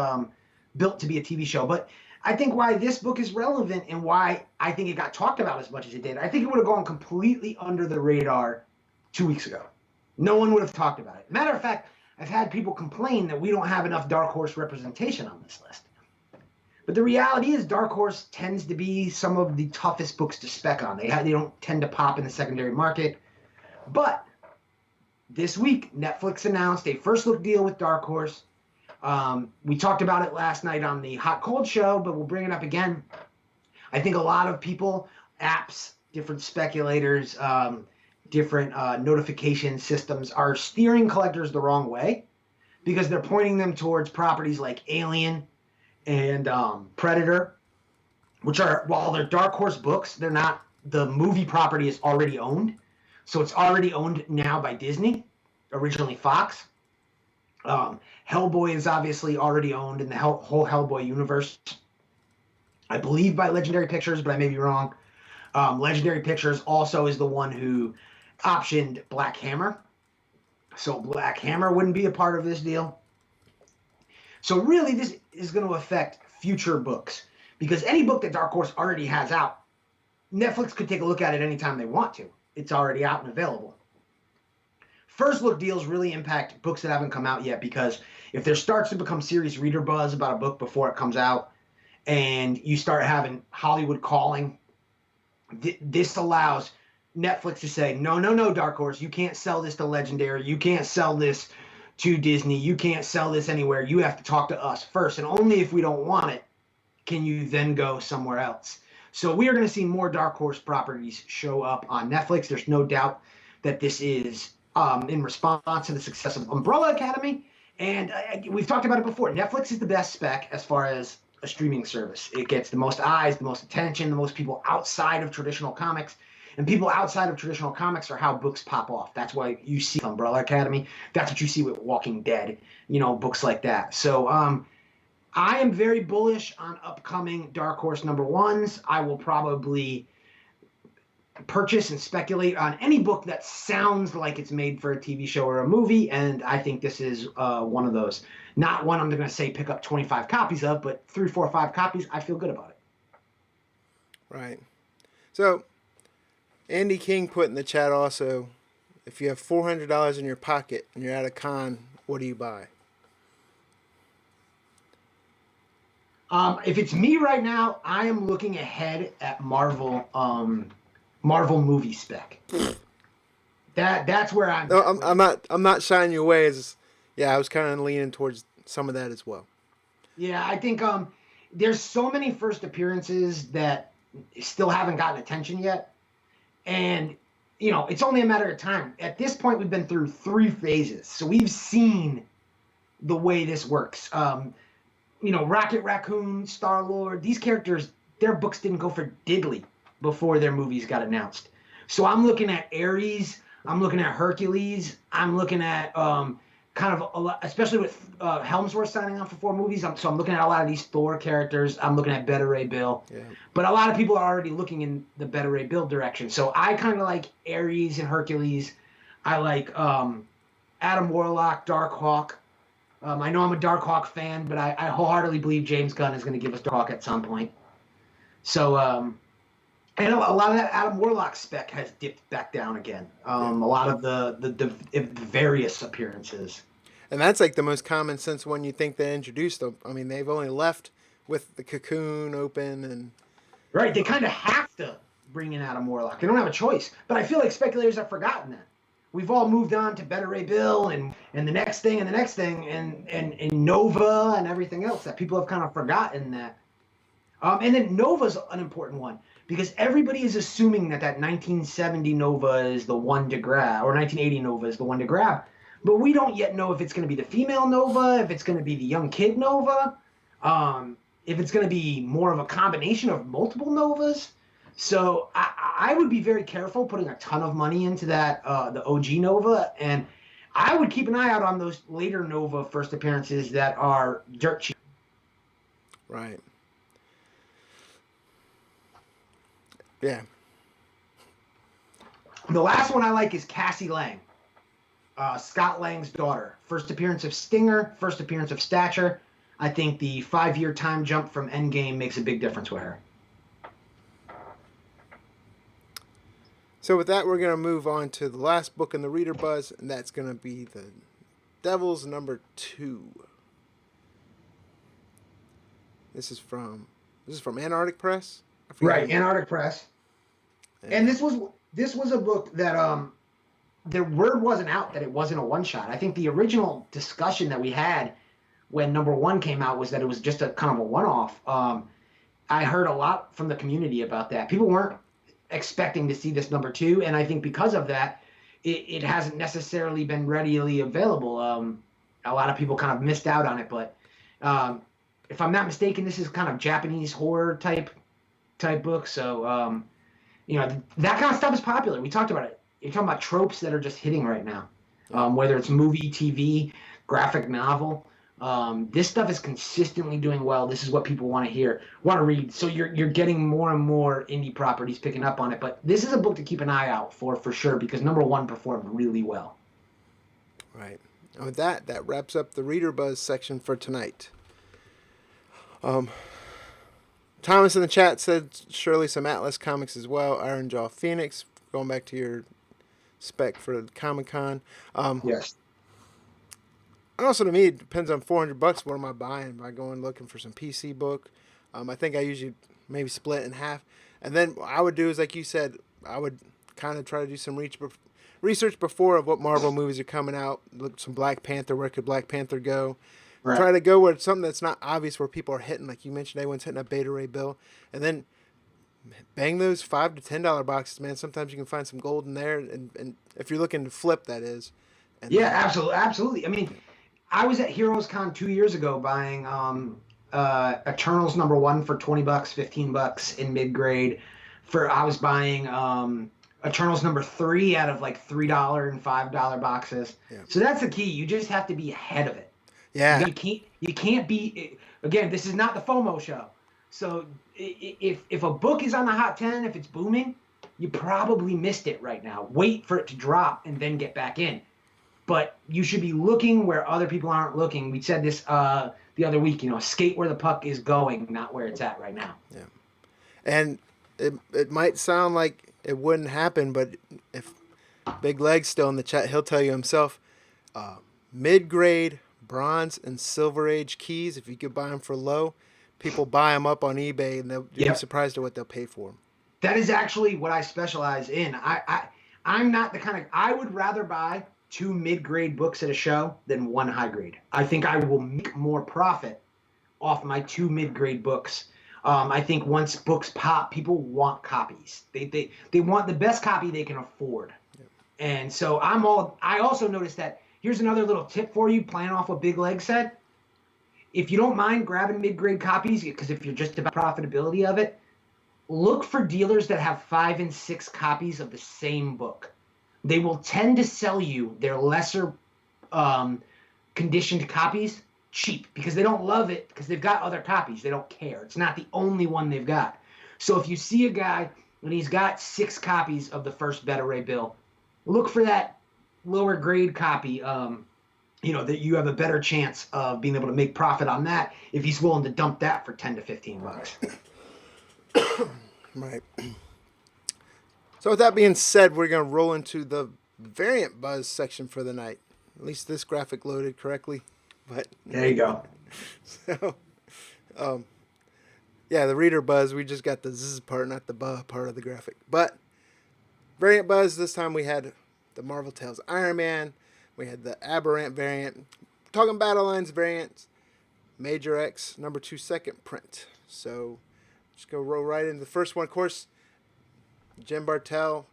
built to be a TV show. But I think why this book is relevant and why I think it got talked about as much as it did, I think it would have gone completely under the radar 2 weeks ago. No one would have talked about it. Matter of fact, I've had people complain that we don't have enough Dark Horse representation on this list. But the reality is Dark Horse tends to be some of the toughest books to spec on. They don't tend to pop in the secondary market. But this week, Netflix announced a first look deal with Dark Horse. We talked about it last night on the Hot Cold show, but we'll bring it up again. I think a lot of people, apps, different speculators, different notification systems are steering collectors the wrong way because they're pointing them towards properties like Alien and Predator, which are, while they're Dark Horse books, they're not, the movie property is already owned. So it's already owned now by Disney, originally Fox. Hellboy is obviously already owned in the whole Hellboy universe. I believe by Legendary Pictures, but I may be wrong. Legendary Pictures also is the one who optioned Black Hammer. So Black Hammer wouldn't be a part of this deal. So really this is going to affect future books because any book that Dark Horse already has out, Netflix could take a look at it anytime they want to. It's already out and available. First look deals really impact books that haven't come out yet because if there starts to become serious reader buzz about a book before it comes out and you start having Hollywood calling, this allows Netflix to say, no, Dark Horse, you can't sell this to Legendary. You can't sell this to Disney. You can't sell this anywhere. You have to talk to us first. And only if we don't want it can you then go somewhere else. So we are going to see more Dark Horse properties show up on Netflix. There's no doubt that this is in response to the success of Umbrella Academy. And we've talked about it before. Netflix is the best spec as far as a streaming service. It gets the most eyes, the most attention, the most people outside of traditional comics. And people outside of traditional comics are how books pop off. That's why you see Umbrella Academy. That's what you see with Walking Dead, books like that. So I am very bullish on upcoming Dark Horse #1s. I will probably purchase and speculate on any book that sounds like it's made for a TV show or a movie, and I think this is one of those. Not one I'm going to say pick up 25 copies of, but 3, 4, 5 copies, I feel good about it. Right. So, Andy King put in the chat also, if you have $400 in your pocket and you're at a con, what do you buy? If it's me right now, I am looking ahead at Marvel movie spec. That's where I'm. No, I'm not shying you away. I was kind of leaning towards some of that as well. Yeah, I think there's so many first appearances that still haven't gotten attention yet, and it's only a matter of time. At this point, we've been through 3 phases, so we've seen the way this works. Rocket Raccoon, Star-Lord, these characters, their books didn't go for diddly before their movies got announced. So I'm looking at Ares, I'm looking at Hercules, I'm looking at kind of a lot, especially with Helmsworth signing on for 4 movies. So I'm looking at a lot of these Thor characters. I'm looking at Beta Ray Bill. Yeah. But a lot of people are already looking in the Beta Ray Bill direction. So I kind of like Ares and Hercules. I like Adam Warlock, Dark Hawk. I know I'm a Dark Hawk fan, but I wholeheartedly believe James Gunn is going to give us Dark Hawk at some point. So, and a lot of that Adam Warlock spec has dipped back down again. A lot of the various appearances. And that's like the most common sense one you think they introduced them. I mean, they've only left with the Cocoon open and... Right, they kind of have to bring in Adam Warlock. They don't have a choice. But I feel like speculators have forgotten that. We've all moved on to Beta Ray Bill and the next thing and the next thing and Nova and everything else that people have kind of forgotten that. And then Nova's an important one because everybody is assuming that 1970 Nova is the one to grab, or 1980 Nova is the one to grab. But we don't yet know if it's going to be the female Nova, if it's going to be the young kid Nova, if it's going to be more of a combination of multiple Novas. So I would be very careful putting a ton of money into that, the OG Nova, and I would keep an eye out on those later Nova first appearances that are dirt cheap. Right. Yeah. The last one I like is Cassie Lang, Scott Lang's daughter. First appearance of Stinger, first appearance of Stature. I think the 5-year time jump from Endgame makes a big difference with her. So with that, we're going to move on to the last book in the Reader Buzz, and that's going to be The Devil's Number 2. This is from Antarctic Press? Right, Antarctic Press. And this was a book that the word wasn't out that it wasn't a one-shot. I think the original discussion that we had when number 1 came out was that it was just a kind of a one-off. I heard a lot from the community about that. People weren't expecting to see this number 2, and I think because of that, it hasn't necessarily been readily available. A lot of people kind of missed out on it, but if I'm not mistaken, this is kind of Japanese horror type book. So that kind of stuff is popular. We talked about it. You're talking about tropes that are just hitting right now, whether it's movie, TV, graphic novel. This stuff is consistently doing well. This is what people want to hear, want to read. So you're getting more and more indie properties picking up on it. But this is a book to keep an eye out for sure, because number 1 performed really well. Right. And with that wraps up the Reader Buzz section for tonight. Thomas in the chat said surely some Atlas comics as well. Iron Jaw Phoenix, going back to your spec for ComicCon. Yes. And also to me, it depends on $400. What am I buying? Am I going looking for some PC book? I think I usually maybe split in half. And then what I would do is, like you said, I would kind of try to do some research before of what Marvel movies are coming out. Look at some Black Panther. Where could Black Panther go? Right. Try to go with something that's not obvious, where people are hitting, like you mentioned, everyone's hitting a Beta Ray Bill. And then bang those $5 to $10 boxes, man. Sometimes you can find some gold in there. And if you're looking to flip, that is. And yeah, absolutely. I mean, I was at Heroes Con 2 years ago buying Eternals number 1 for $20, $15 in mid-grade. I was buying Eternals number 3 out of like $3 and $5 boxes. Yeah. So that's the key. You just have to be ahead of it. Yeah. You can't be, again, this is not the FOMO show. So if a book is on the hot 10, if it's booming, you probably missed it right now. Wait for it to drop and then get back in. But you should be looking where other people aren't looking. We said this the other week, skate where the puck is going, not where it's at right now. Yeah. And it might sound like it wouldn't happen, but if Big Leg's still in the chat, he'll tell you himself. Mid-grade bronze and silver age keys, if you could buy them for low, people buy them up on eBay, and you'll be surprised at what they'll pay for them. That is actually what I specialize in. I'm not the kind of... I would rather buy 2 mid-grade books at a show than 1 high grade. I think I will make more profit off my 2 mid-grade books. I think once books pop, people want copies. They want the best copy they can afford. Yep. And so I also noticed that, here's another little tip for you, playing off what Big Leg said. If you don't mind grabbing mid-grade copies, because if you're just about profitability of it, look for dealers that have 5 and 6 copies of the same book. They will tend to sell you their lesser conditioned copies cheap because they don't love it because they've got other copies. They don't care. It's not the only one they've got. So if you see a guy and he's got 6 copies of the first Beta Ray Bill, look for that lower grade copy, that you have a better chance of being able to make profit on that if he's willing to dump that for $10 to $15. Right. So with that being said, we're going to roll into the variant buzz section for the night. At least this graphic loaded correctly. But there you go. So, the reader buzz, we just got the zzz part, not the buh part of the graphic. But variant buzz, this time we had the Marvel Tales Iron Man. We had the Aberrant variant. Talking Battlelines Variants. Major X, number 2 second print. So, just go roll right into the first one. Of course, Jim Bartel.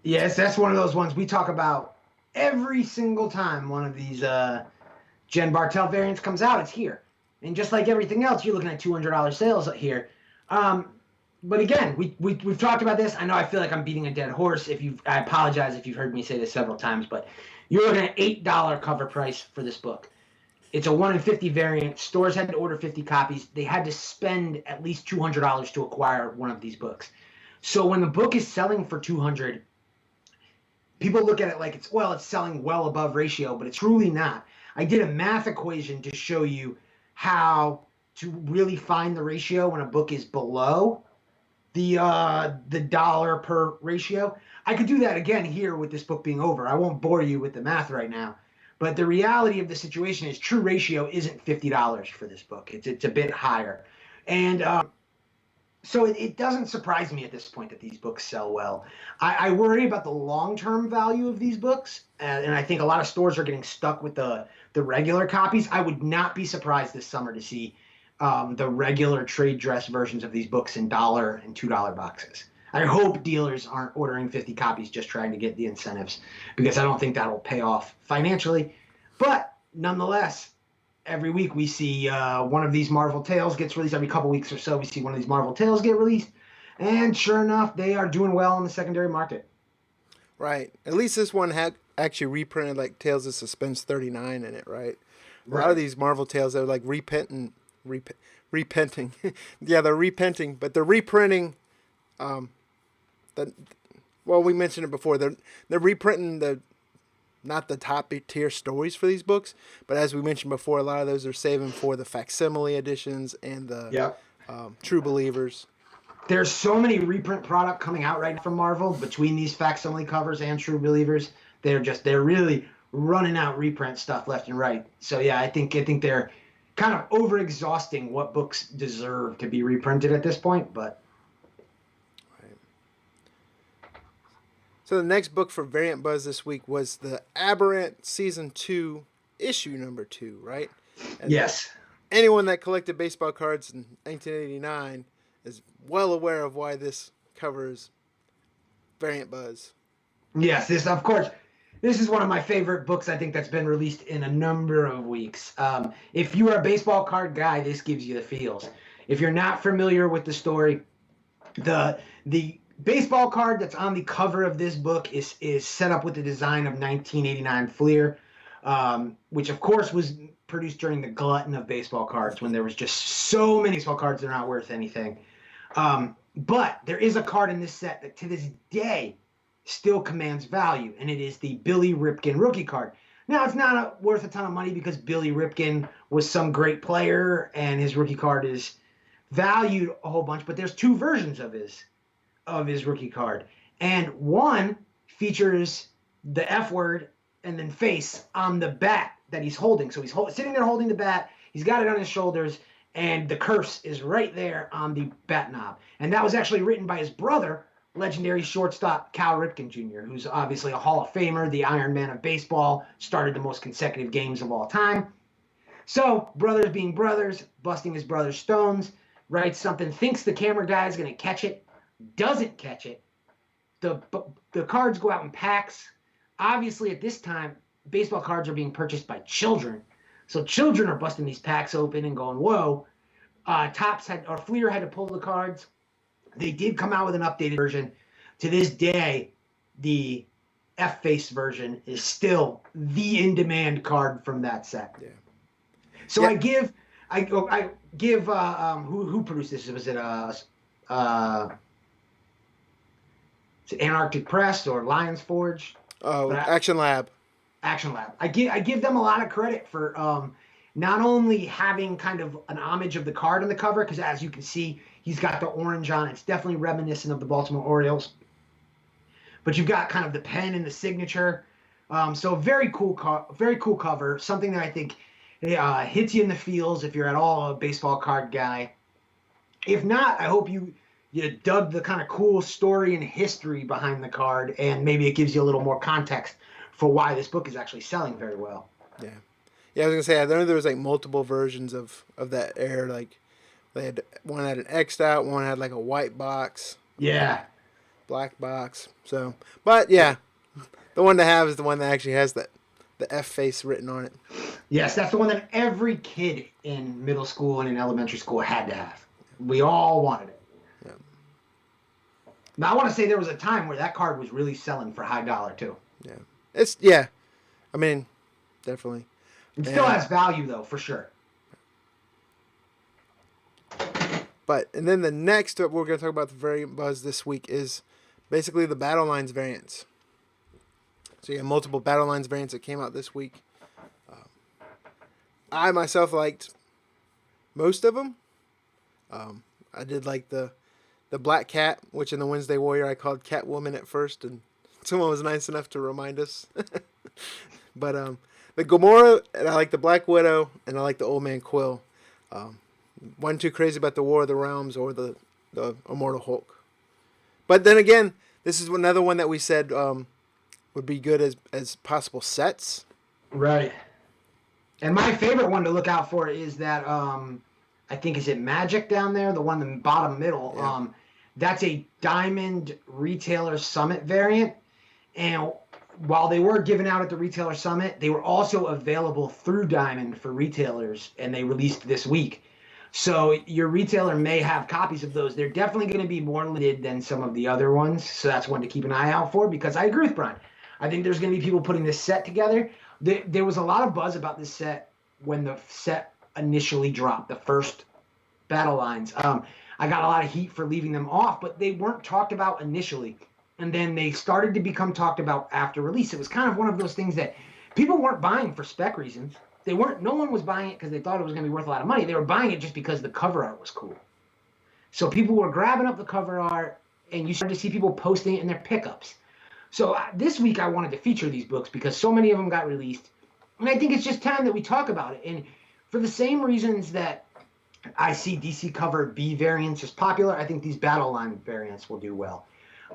Yes, that's one of those ones we talk about every single time one of these Jen Bartel variants comes out. It's here. And just like everything else, you're looking at $200 sales here. But again, we've talked about this. I know I feel like I'm beating a dead horse. I apologize if you've heard me say this several times, but you're looking at $8 cover price for this book. It's a 1 in 50 variant. Stores had to order 50 copies. They had to spend at least $200 to acquire one of these books. So when the book is selling for $200, people look at it like it's selling well above ratio, but it's truly not. I did a math equation to show you how to really find the ratio when a book is below the dollar per ratio. I could do that again here with this book being over. I won't bore you with the math right now. But the reality of the situation is true ratio isn't $50 for this book. It's a bit higher. And so it doesn't surprise me at this point that these books sell well. I worry about the long-term value of these books. And I think a lot of stores are getting stuck with the regular copies. I would not be surprised this summer to see the regular trade dress versions of these books in $1 and $2 boxes. I hope dealers aren't ordering 50 copies just trying to get the incentives, because I don't think that'll pay off financially. But nonetheless, every week we see one of these Marvel Tales gets released. Every couple weeks or so, we see one of these Marvel Tales get released. And sure enough, they are doing well in the secondary market. Right. At least this one had actually reprinted like Tales of Suspense 39 in it, right? A lot of these Marvel Tales, they're like repenting. Yeah, they're repenting, but they're reprinting. We mentioned it before. They're reprinting not the top tier stories for these books, but as we mentioned before, a lot of those are saving for the facsimile editions and the True Believers. There's so many reprint product coming out right now from Marvel between these facsimile covers and True Believers. They're really running out reprint stuff left and right. So yeah, I think they're kind of over exhausting what books deserve to be reprinted at this point, but. So the next book for Variant Buzz this week was the Aberrant Season 2, Issue number 2, right? And yes. Anyone that collected baseball cards in 1989 is well aware of why this covers Variant Buzz. Yes, this is one of my favorite books, I think, that's been released in a number of weeks. If you are a baseball card guy, this gives you the feels. If you're not familiar with the story, the baseball card that's on the cover of this book is set up with the design of 1989 Fleer, which of course was produced during the glutton of baseball cards when there was just so many baseball cards that are not worth anything. But there is a card in this set that to this day still commands value, and it is the Billy Ripken rookie card. Now, it's not worth a ton of money because Billy Ripken was some great player, and his rookie card is valued a whole bunch, but there's two versions of his rookie card. And one features the F word and then face on the bat that he's holding. So he's sitting there holding the bat, he's got it on his shoulders, and the curse is right there on the bat knob. And that was actually written by his brother, legendary shortstop Cal Ripken Jr., who's obviously a Hall of Famer, the Iron Man of baseball, started the most consecutive games of all time. So, brothers being brothers, busting his brother's stones, writes something, thinks the camera guy is going to catch it, doesn't catch it. The cards go out in packs. Obviously, at this time, baseball cards are being purchased by children. So children are busting these packs open and going, whoa. Fleer had to pull the cards. They did come out with an updated version. To this day, the F-Face version is still the in-demand card from that set. Yeah. So yeah. I give who produced this? Was it Antarctic Press or Lions Forge? Oh, Action Lab. Action Lab. I give them a lot of credit for not only having kind of an homage of the card on the cover, because as you can see, he's got the orange on. It's definitely reminiscent of the Baltimore Orioles. But you've got kind of the pen and the signature. So very cool cover. Something that I think hits you in the feels if you're at all a baseball card guy. If not, I hope you dug the kind of cool story and history behind the card, and maybe it gives you a little more context for why this book is actually selling very well. Yeah. Yeah, I was going to say, I know there was like multiple versions of that air. Like, one had an X'd out, one had like a white box. Yeah. Black box. So, but yeah, the one to have is the one that actually has the F face written on it. Yes, that's the one that every kid in middle school and in elementary school had to have. We all wanted it. Yeah. Now, I want to say there was a time where that card was really selling for high dollar too. Yeah. I mean, definitely. It still has value though, for sure. And then the next we're going to talk about the variant buzz this week is basically the Battlelines variants. So you have multiple Battlelines variants that came out this week. I myself liked most of them. I did like the Black Cat, which in the Wednesday Warrior I called Catwoman at first, and someone was nice enough to remind us. But the Gamora, and I like the Black Widow, and I like the Old Man Quill. Wasn't too crazy about the War of the Realms or the Immortal Hulk. But then again, this is another one that we said would be good as possible sets. Right. And my favorite one to look out for is that, I think, is it Magic down there? The one in the bottom middle. Yeah. That's a Diamond Retailer Summit variant. And while they were given out at the Retailer Summit, they were also available through Diamond for retailers, and they released this week. So your retailer may have copies of those. They're definitely going to be more limited than some of the other ones. So that's one to keep an eye out for, because I agree with Brian. I think there's going to be people putting this set together. There was a lot of buzz about this set when the set initially dropped, the first Battle Lines. I got a lot of heat for leaving them off, but they weren't talked about initially. And then they started to become talked about after release. It was kind of one of those things that people weren't buying for spec reasons. No one was buying it because they thought it was going to be worth a lot of money. They were buying it just because the cover art was cool. So people were grabbing up the cover art, and you started to see people posting it in their pickups. So this week I wanted to feature these books because so many of them got released. And I think it's just time that we talk about it. And for the same reasons that I see DC cover B variants as popular, I think these Battleline variants will do well.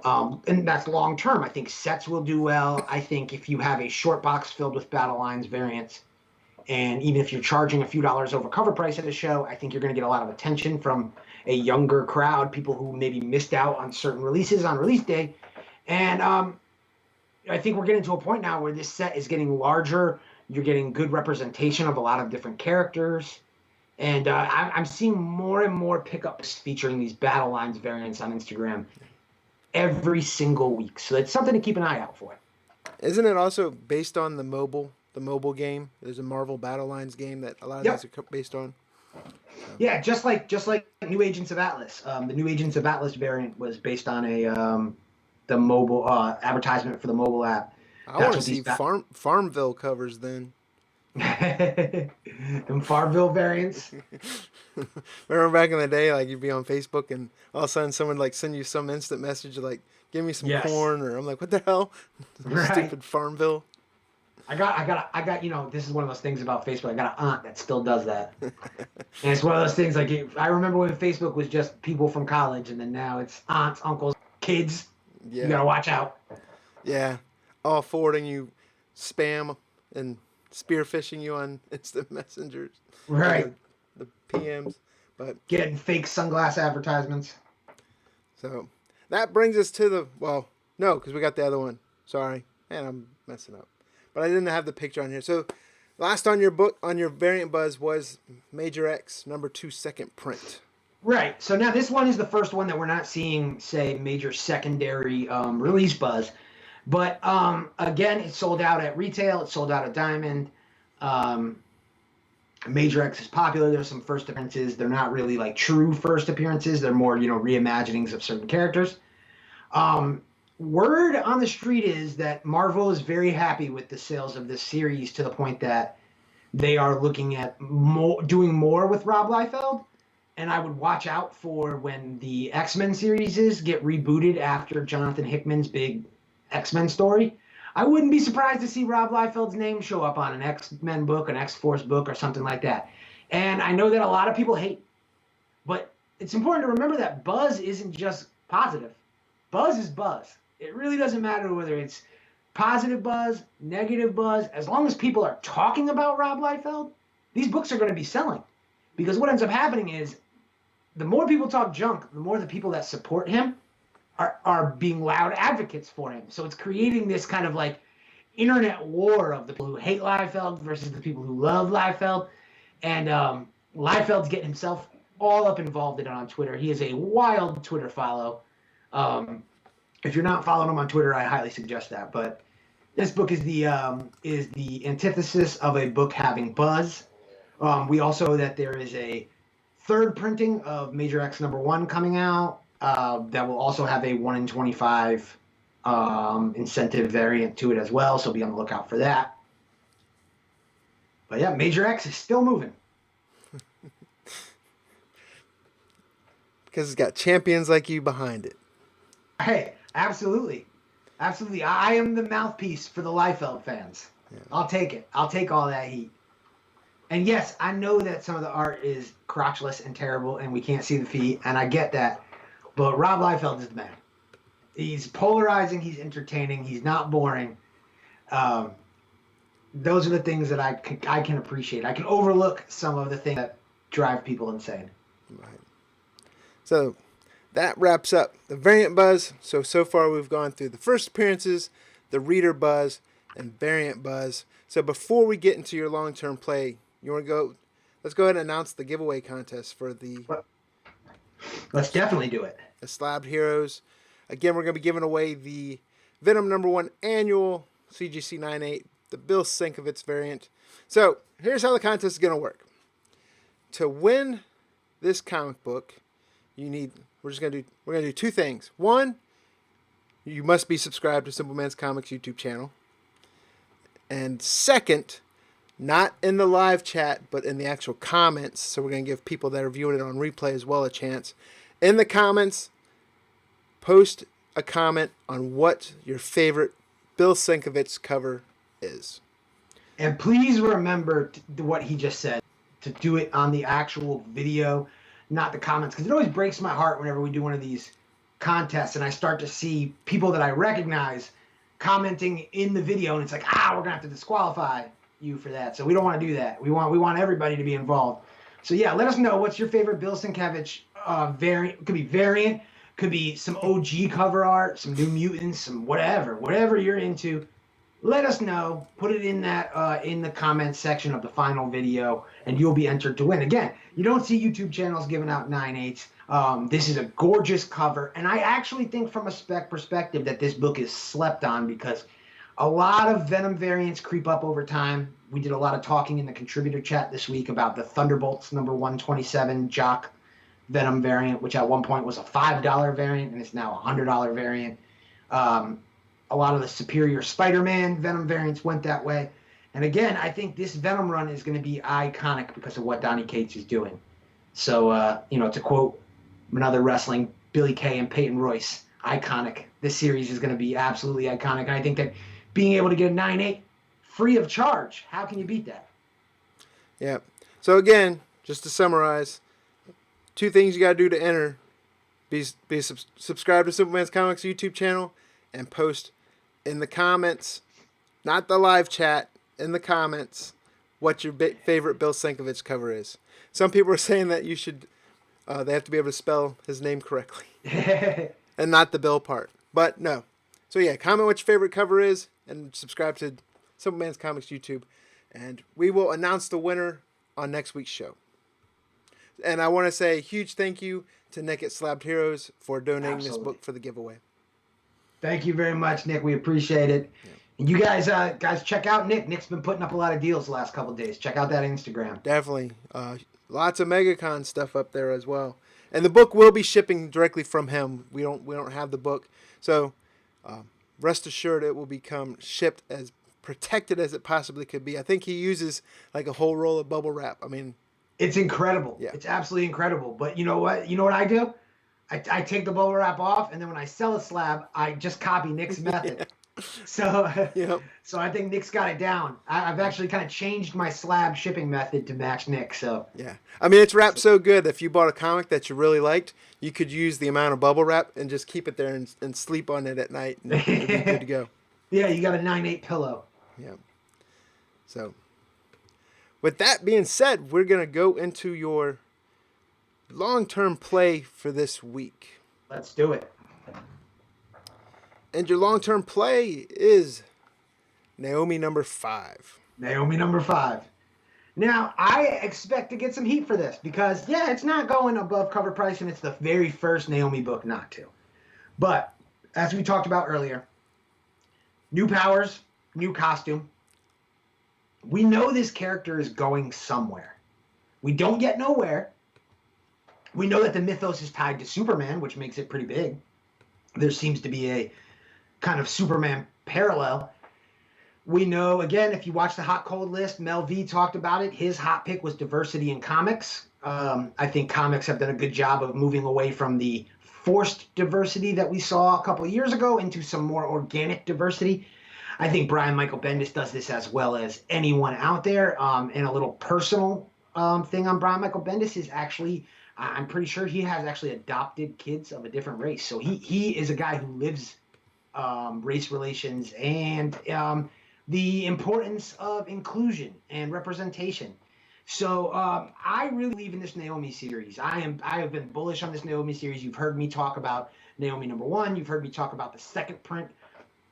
And that's long term. I think sets will do well. I think if you have a short box filled with Battlelines variants, and even if you're charging a few dollars over cover price at a show, I think you're going to get a lot of attention from a younger crowd, people who maybe missed out on certain releases on release day. And I think we're getting to a point now where this set is getting larger. You're getting good representation of a lot of different characters. And I'm seeing more and more pickups featuring these Battlelines variants on Instagram every single week. So it's something to keep an eye out for. Isn't it also based on the mobile game? There's a Marvel Battlelines game that a lot of these are based on. Yeah, just like New Agents of Atlas. The New Agents of Atlas variant was based on the mobile advertisement for the mobile app. I That's want to what these see Farmville covers then. them Farmville variants. Remember back in the day, like you'd be on Facebook and all of a sudden someone like send you some instant message like, "Give me some Yes. corn," or I'm like, "What the hell?" Right. Stupid Farmville. I got. You know, this is one of those things about Facebook. I got an aunt that still does that, and it's one of those things. Like I remember when Facebook was just people from college, and then now it's aunts, uncles, kids. Yeah. You gotta watch out. Yeah, all forwarding you spam and spearfishing you on instant messengers. Right. The PMs, but Getting fake sunglass advertisements. so that brings us to the no, because we got the other one. Sorry, man, I'm messing up. But I didn't have the picture on here. So last on your book on your variant buzz was Major X #2 second print. Right. So now this one is the first one that we're not seeing, say, major secondary release buzz. But again, it sold out at retail. It sold out at Diamond. Major X is popular. There's some first appearances. They're not really like true first appearances. They're more, reimaginings of certain characters. Word on the street is that Marvel is very happy with the sales of this series to the point that they are looking at doing more with Rob Liefeld. And I would watch out for when the X-Men series get rebooted after Jonathan Hickman's big X-Men story. I wouldn't be surprised to see Rob Liefeld's name show up on an X-Men book, an X-Force book, or something like that. And I know that a lot of people hate, but it's important to remember that buzz isn't just positive. Buzz is buzz. It really doesn't matter whether it's positive buzz, negative buzz. As long as people are talking about Rob Liefeld, these books are going to be selling. Because what ends up happening is the more people talk junk, the more the people that support him are being loud advocates for him. So it's creating this kind of like internet war of the people who hate Liefeld versus the people who love Liefeld. And Liefeld's getting himself all up involved in it on Twitter. He is a wild Twitter follow. If you're not following him on Twitter, I highly suggest that. But this book is the antithesis of a book having buzz. We also know that there is a third printing of Major X #1 coming out that will also have a 1 in 25 incentive variant to it as well, so be on the lookout for that. But yeah, Major X is still moving. Because it's got champions like you behind it. Hey, absolutely. Absolutely. I am the mouthpiece for the Liefeld fans. Yeah. I'll take it. I'll take all that heat. And yes, I know that some of the art is crotchless and terrible and we can't see the feet, and I get that. But Rob Liefeld is the man. He's polarizing, he's entertaining, he's not boring. Those are the things that I can appreciate. I can overlook some of the things that drive people insane. Right. So that wraps up the variant buzz. So far we've gone through the first appearances, the reader buzz, and variant buzz. So before we get into your long-term play, you want to go? Let's go ahead and announce the giveaway contest for the. Let's definitely do it. The Slabbed Heroes. Again, we're going to be giving away the Venom #1 annual CGC 9.8, the Bill Sienkiewicz variant. So here's how the contest is going to work. To win this comic book, we're going to do two things. One, you must be subscribed to Simpleman's Comics YouTube channel. And second, not in the live chat, but in the actual comments. So we're going to give people that are viewing it on replay as well a chance. In the comments, post a comment on what your favorite Bill Sienkiewicz cover is. And please remember what he just said, to do it on the actual video, not the comments. Because it always breaks my heart whenever we do one of these contests and I start to see people that I recognize commenting in the video, and it's like, we're going to have to disqualify you for that. So we don't want to do that. We want everybody to be involved. So yeah, let us know what's your favorite Bill Sienkiewicz variant. Could be variant, could be some OG cover art, some New Mutants, some whatever you're into. Let us know. Put it in that in the comments section of the final video, and you'll be entered to win. Again, you don't see YouTube channels giving out 9.8s. This is a gorgeous cover, and I actually think from a spec perspective that this book is slept on because a lot of Venom variants creep up over time. we did a lot of talking in the contributor chat this week about the Thunderbolts number 127 Jock Venom variant, which at one point was a $5 variant and it's now a $100 variant. A lot of the Superior Spider-Man Venom variants went that way. And again, I think this Venom run is going to be iconic because of what Donny Cates is doing. So, to quote another wrestling, Billy Kay and Peyton Royce, iconic. This series is going to be absolutely iconic. And I think that being able to get a 9.8 free of charge, how can you beat that? Yeah. So again, just to summarize, 2 things you got to do to enter. Be subscribe to Simpleman's Comics YouTube channel and post in the comments, not the live chat, in the comments, what your favorite Bill Sienkiewicz cover is. Some people are saying that you should, they have to be able to spell his name correctly and not the Bill part. But no. So yeah, comment what your favorite cover is and subscribe to Simpleman's Comics YouTube. And we will announce the winner on next week's show. And I want to say a huge thank you to Nick at Slabbed Heroes for donating this book for the giveaway. Thank you very much, Nick. We appreciate it. Yeah. And you guys check out Nick. Nick's been putting up a lot of deals the last couple of days. Check out that Instagram. Definitely. Lots of MegaCon stuff up there as well. And the book will be shipping directly from him. We don't have the book. So rest assured it will become shipped as protected as it possibly could be. I think he uses like a whole roll of bubble wrap. I mean, it's incredible. Yeah. It's absolutely incredible. But you know what? You know what I do? I take the bubble wrap off, and then when I sell a slab, I just copy Nick's method. Yeah. So I think Nick's got it down. I've actually kind of changed my slab shipping method to match Nick. So yeah, I mean it's wrapped so good. If you bought a comic that you really liked, you could use the amount of bubble wrap and just keep it there and sleep on it at night, and it'd be good to go. Yeah, you got a 9.8 pillow. Yeah. So with that being said, we're gonna go into your long-term play for this week. Let's do it. And your long-term play is Naomi number 5. Naomi number 5. Now, I expect to get some heat for this because, yeah, it's not going above cover price, and it's the very first Naomi book not to. But, as we talked about earlier, new powers, new costume. We know this character is going somewhere. We don't yet know where. We know that the mythos is tied to Superman, which makes it pretty big. There seems to be a kind of Superman parallel. We know, again, if you watch the hot cold list, Mel V talked about it. His hot pick was diversity in comics. I think comics have done a good job of moving away from the forced diversity that we saw a couple of years ago into some more organic diversity. I think Brian Michael Bendis does this as well as anyone out there. And a little personal thing on Brian Michael Bendis is actually, I'm pretty sure he has actually adopted kids of a different race. So he is a guy who lives race relations and the importance of inclusion and representation. So I really believe in this Naomi series. I have been bullish on this Naomi series. You've heard me talk about Naomi number 1. You've heard me talk about the second print.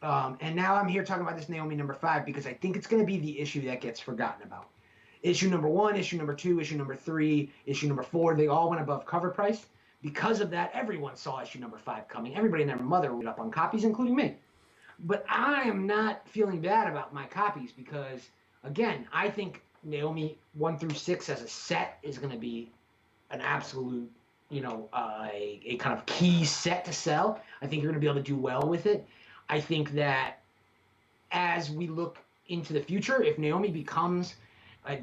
And now I'm here talking about this Naomi number 5 because I think it's going to be the issue that gets forgotten about. Issue number 1, issue number 2, issue number 3, issue number 4, they all went above cover price. Because of that, everyone saw issue number 5 coming. Everybody and their mother went up on copies, including me. But I am not feeling bad about my copies because, again, I think Naomi 1 through 6 as a set is going to be an absolute, a kind of key set to sell. I think you're going to be able to do well with it. I think that as we look into the future, if Naomi becomes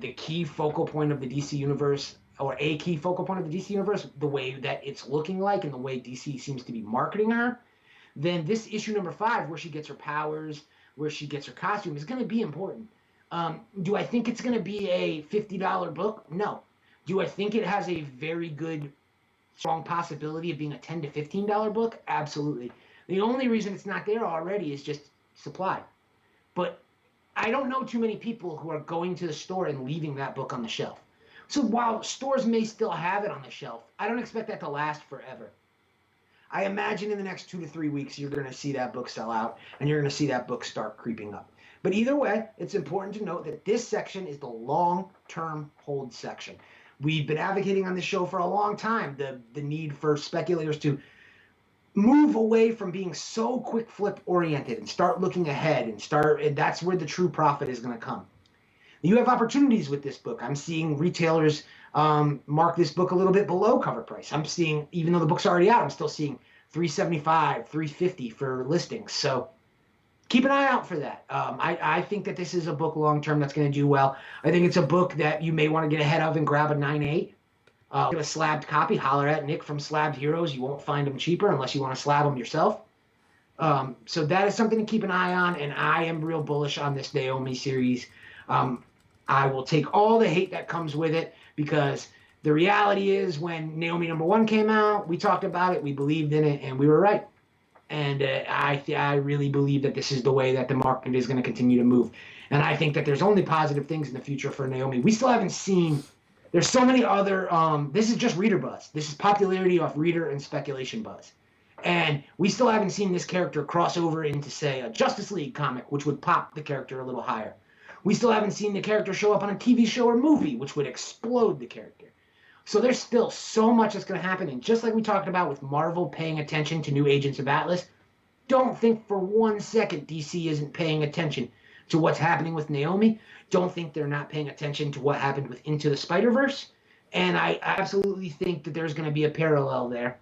the key focal point of the DC universe, or a key focal point of the DC universe, the way that it's looking like and the way DC seems to be marketing her, then this issue number 5, where she gets her powers, where she gets her costume, is going to be important. Do I think it's going to be a $50 book? No. Do I think it has a very good, strong possibility of being a $10 to $15 book? Absolutely. The only reason it's not there already is just supply. But I don't know too many people who are going to the store and leaving that book on the shelf. So while stores may still have it on the shelf, I don't expect that to last forever. I imagine in the next 2 to 3 weeks, you're going to see that book sell out, and you're going to see that book start creeping up. But either way, it's important to note that this section is the long-term hold section. We've been advocating on this show for a long time the need for speculators to move away from being so quick flip oriented and start looking ahead and that's where the true profit is going to come. You have opportunities with this book. I'm seeing retailers mark this book a little bit below cover price. I'm seeing, even though the book's already out, I'm still seeing $375, $350 for listings. So keep an eye out for that. I think that this is a book long-term that's going to do well. I think it's a book that you may want to get ahead of and grab a 9.8. Get a slabbed copy. Holler at Nick from Slabbed Heroes. You won't find them cheaper unless you want to slab them yourself. So that is something to keep an eye on, and I am real bullish on this Naomi series. I will take all the hate that comes with it, because the reality is when Naomi #1 came out, we talked about it, we believed in it, and we were right. And I really believe that this is the way that the market is going to continue to move. And I think that there's only positive things in the future for Naomi. We still haven't seen, there's so many other, this is just reader buzz. This is popularity off reader and speculation buzz. And we still haven't seen this character cross over into, say, a Justice League comic, which would pop the character a little higher. We still haven't seen the character show up on a TV show or movie, which would explode the character. So there's still so much that's going to happen. And just like we talked about with Marvel paying attention to new Agents of Atlas, don't think for 1 second DC isn't paying attention to what's happening with Naomi. Don't think they're not paying attention to what happened with Into the Spider-Verse. And I absolutely think that there's going to be a parallel there.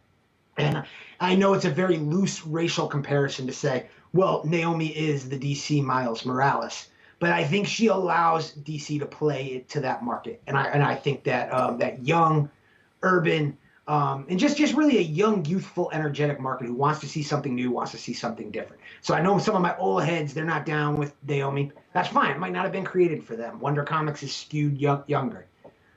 And I know it's a very loose racial comparison to say, well, Naomi is the DC Miles Morales. But I think she allows DC to play it to that market. And I think that that young, urban, and just really a young, youthful, energetic market who wants to see something new, wants to see something different. So I know some of my old heads, they're not down with Naomi. That's fine. It might not have been created for them. Wonder Comics is skewed younger.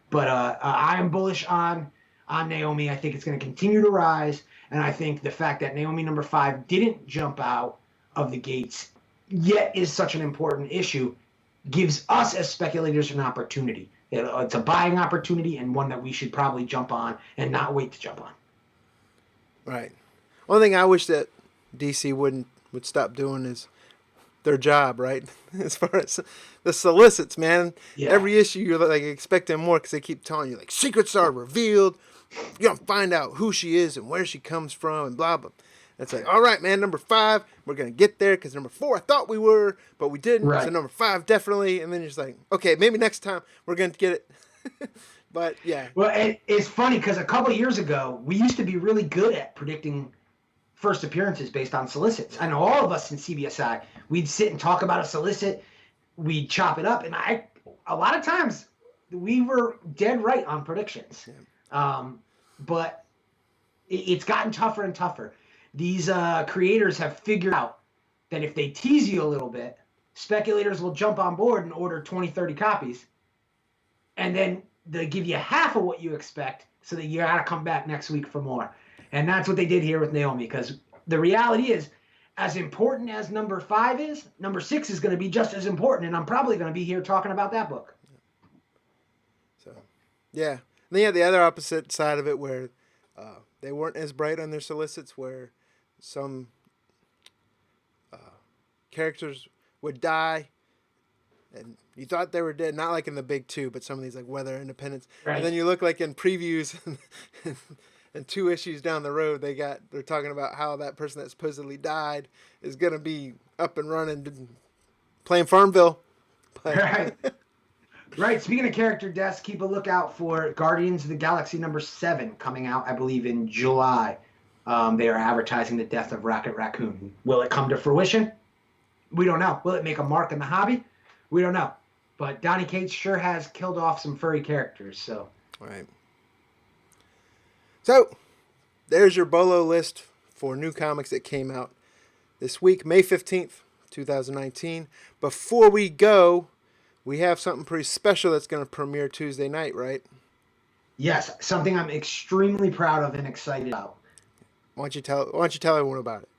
But I am bullish on Naomi. I think it's going to continue to rise. And I think the fact that Naomi #5 didn't jump out of the gates yet is such an important issue gives us as speculators an opportunity. It's a buying opportunity, and one that we should probably jump on and not wait to jump on. Right. One thing I wish that DC would stop doing is their job, right? As far as the solicits, man. Yeah. Every issue you're like expecting more because they keep telling you like secrets are revealed. You're gonna find out who she is and where she comes from and blah blah. It's like, all right, man, #5, we're going to get there because #4, I thought we were, but we didn't. Right. So #5, definitely. And then you're just like, okay, maybe next time we're going to get it. But, yeah. Well, it's funny because a couple of years ago, we used to be really good at predicting first appearances based on solicits. I know all of us in CBSI, we'd sit and talk about a solicit. We'd chop it up. And a lot of times, we were dead right on predictions. Yeah. But it's gotten tougher and tougher. These creators have figured out that if they tease you a little bit, speculators will jump on board and order 20, 30 copies. And then they give you half of what you expect so that you got to come back next week for more. And that's what they did here with Naomi, because the reality is, as important as #5 is, #6 is going to be just as important. And I'm probably going to be here talking about that book. So, yeah. And then you have the other opposite side of it where they weren't as bright on their solicits, where some characters would die and you thought they were dead, not like in the big two, but some of these like Weather Independence. Right. And then you look like in previews and 2 issues down the road, they're talking about how that person that supposedly died is going to be up and running playing Farmville. But, right. Right. Speaking of character deaths, keep a lookout for Guardians of the Galaxy #7 coming out, I believe, in July. They are advertising the death of Rocket Raccoon. Will it come to fruition? We don't know. Will it make a mark in the hobby? We don't know. But Donny Cates sure has killed off some furry characters. So. Right. So, there's your Bolo list for new comics that came out this week, May 15th, 2019. Before we go, we have something pretty special that's going to premiere Tuesday night, right? Yes, something I'm extremely proud of and excited about. Why don't you tell everyone about it?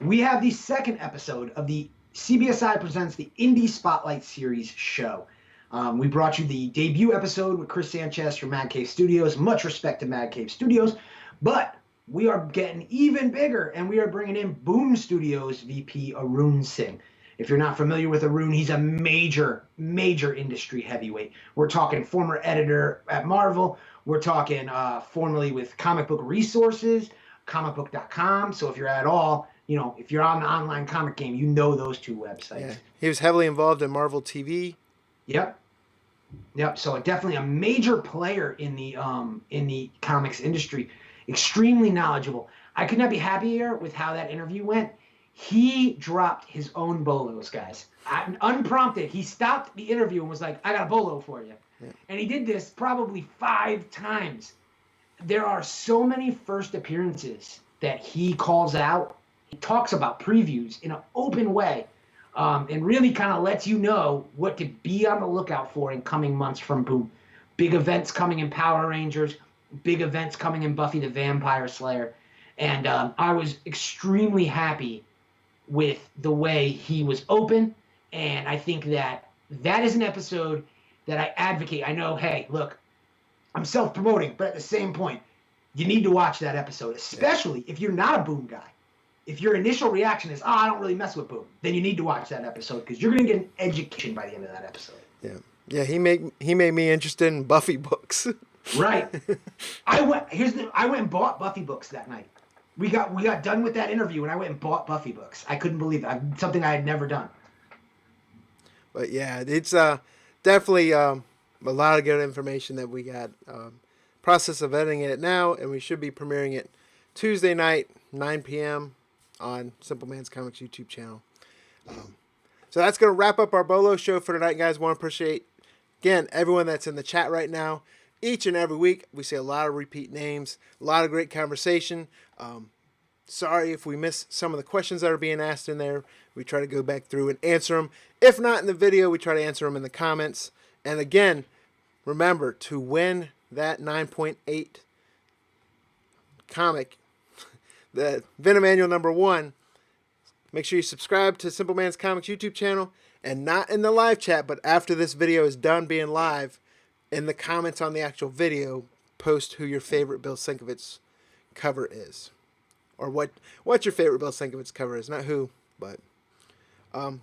We have the second episode of the CBSI Presents the Indie Spotlight Series show. We brought you the debut episode with Chris Sanchez from Mad Cave Studios. Much respect to Mad Cave Studios. But we are getting even bigger, and we are bringing in Boom Studios VP Arun Singh. If you're not familiar with Arun, he's a major industry heavyweight. We're talking former editor at Marvel. We're talking formerly with Comic Book Resources, comicbook.com. So if you're at all, if you're on the online comic game, you know those two websites. Yeah. He was heavily involved in Marvel TV. Yep. Yep. So definitely a major player in the comics industry, extremely knowledgeable. I could not be happier with how that interview went. He dropped his own bolos, guys. Unprompted, he stopped the interview and was like, "I got a bolo for you," and he did this probably 5 times. There are so many first appearances that he calls out. He talks about previews in an open way. And really kind of lets you know what to be on the lookout for in coming months from Boom. Big events coming in Power Rangers, big events coming in Buffy the Vampire Slayer. And I was extremely happy with the way he was open. And I think that is an episode that I advocate. I know, hey, look, I'm self-promoting, but at the same point, you need to watch that episode, especially if you're not a Boom guy. If your initial reaction is, I don't really mess with Boom, then you need to watch that episode because you're going to get an education by the end of that episode. Yeah. He made me interested in Buffy books. Right. I went and bought Buffy books that night. We got done with that interview and I went and bought Buffy books. I couldn't believe it. Something I had never done. But yeah, it's definitely a lot of good information that we got. Process of editing it now, and we should be premiering it Tuesday night, 9 p.m. on Simpleman's Comics YouTube channel. So that's going to wrap up our Bolo show for tonight, guys. Want to appreciate, again, everyone that's in the chat right now. Each and every week, we see a lot of repeat names, a lot of great conversation. Sorry if we miss some of the questions that are being asked in there. We try to go back through and answer them. If not in the video, we try to answer them in the comments. And again, remember to win that 9.8 comic, the Venom Annual #1, make sure you subscribe to Simpleman's Comics YouTube channel, and not in the live chat, but after this video is done being live, in the comments on the actual video, post who your favorite Bill Sienkiewicz cover is. Or what your favorite Bill Sienkiewicz cover is. Not who, but...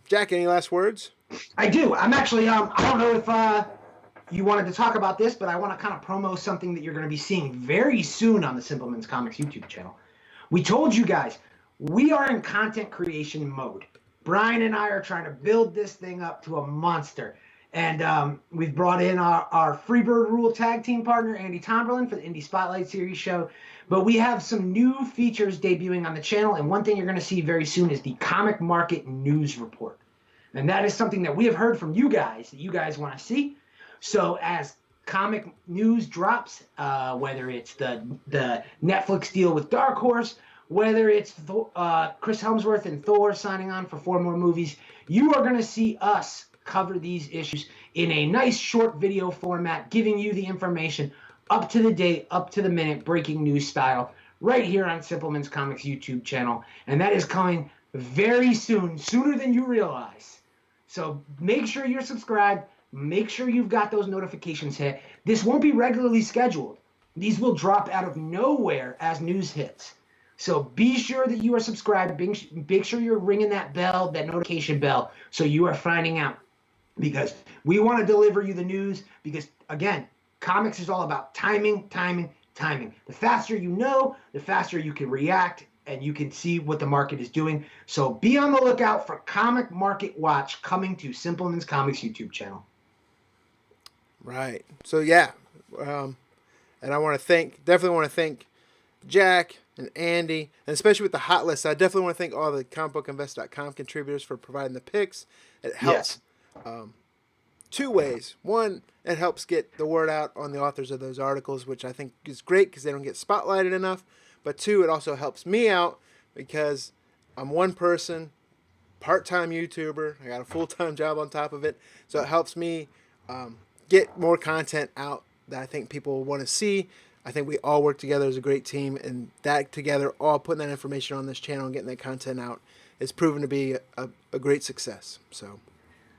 Jack, any last words? I do. I'm actually, I don't know if you wanted to talk about this, but I want to kind of promo something that you're going to be seeing very soon on the Simpleman's Comics YouTube channel. We told you guys, we are in content creation mode. Brian and I are trying to build this thing up to a monster. And we've brought in our Freebird Rule tag team partner, Andy Tomberlin, for the Indie Spotlight Series show. But we have some new features debuting on the channel. And one thing you're going to see very soon is the Comic Market News Report. And that is something that we have heard from you guys that you guys want to see. So as comic news drops, whether it's the Netflix deal with Dark Horse, whether it's Chris Hemsworth and Thor signing on for 4 more movies, you are going to see us cover these issues in a nice short video format, giving you the information up to the date, up to the minute, breaking news style, right here on Simpleman's Comics YouTube channel. And that is coming very soon, sooner than you realize. So make sure you're subscribed. Make sure you've got those notifications hit. This won't be regularly scheduled. These will drop out of nowhere as news hits. So be sure that you are subscribed. Make sure you're ringing that bell, that notification bell, so you are finding out. Because we want to deliver you the news. Because, again, comics is all about timing, timing, timing. The faster you know, the faster you can react, and you can see what the market is doing. So be on the lookout for Comic Market Watch coming to Simpleman's Comics YouTube channel. Right. So, yeah. And I definitely want to thank Jack and Andy, and especially with the hot list. I definitely want to thank all the comicbookinvest.com contributors for providing the picks. It helps 2 ways. One, it helps get the word out on the authors of those articles, which I think is great because they don't get spotlighted enough. But 2, it also helps me out because I'm one person, part-time YouTuber. I got a full-time job on top of it. So it helps me get more content out that I think people want to see. I think we all work together as a great team, and that together, all putting that information on this channel and getting that content out, is proven to be a great success. So,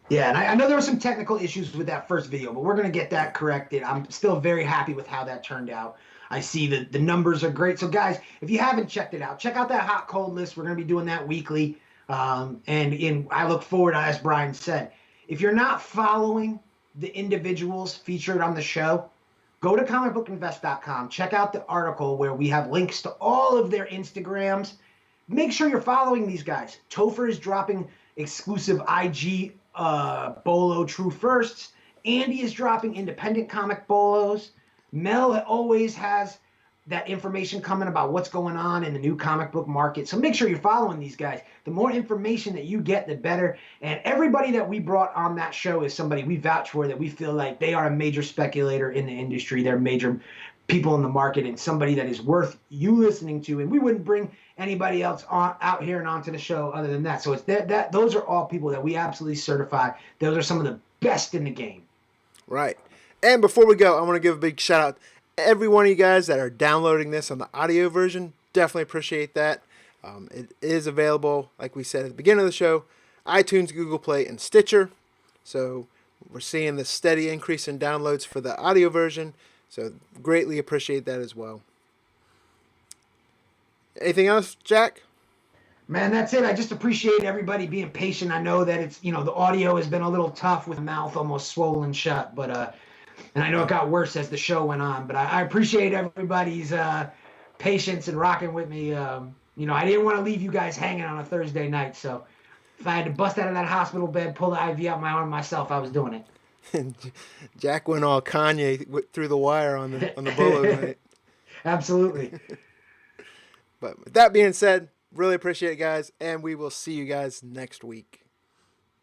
yeah, and I know there were some technical issues with that first video, but we're going to get that corrected. I'm still very happy with how that turned out. I see that the numbers are great. So, guys, if you haven't checked it out, check out that hot cold list. We're going to be doing that weekly, and I look forward, as Brian said, if you're not following the individuals featured on the show, go to comicbookinvest.com. Check out the article where we have links to all of their Instagrams. Make sure you're following these guys. Topher is dropping exclusive IG Bolo True Firsts. Andy is dropping independent comic bolos. Mel always has that information coming about what's going on in the new comic book market. So make sure you're following these guys. The more information that you get, the better. And everybody that we brought on that show is somebody we vouch for, that we feel like they are a major speculator in the industry. They're major people in the market and somebody that is worth you listening to. And we wouldn't bring anybody else out here and onto the show other than that. So it's that those are all people that we absolutely certify. Those are some of the best in the game. Right. And before we go, I want to give a big shout out to every one of you guys that are downloading this on the audio version. Definitely appreciate that. It is available, like we said at the beginning of the show, iTunes, Google Play, and Stitcher. So we're seeing the steady increase in downloads for the audio version. So greatly appreciate that as well. Anything else, Jack? Man, that's it. I just appreciate everybody being patient. I know that it's, the audio has been a little tough with mouth almost swollen shut, but and I know it got worse as the show went on, but I appreciate everybody's patience and rocking with me. I didn't want to leave you guys hanging on a Thursday night, so if I had to bust out of that hospital bed, pull the IV out my arm myself, I was doing it. Jack went all Kanye through the wire on the Bolo night. Absolutely. But with that being said, really appreciate it, guys, and we will see you guys next week.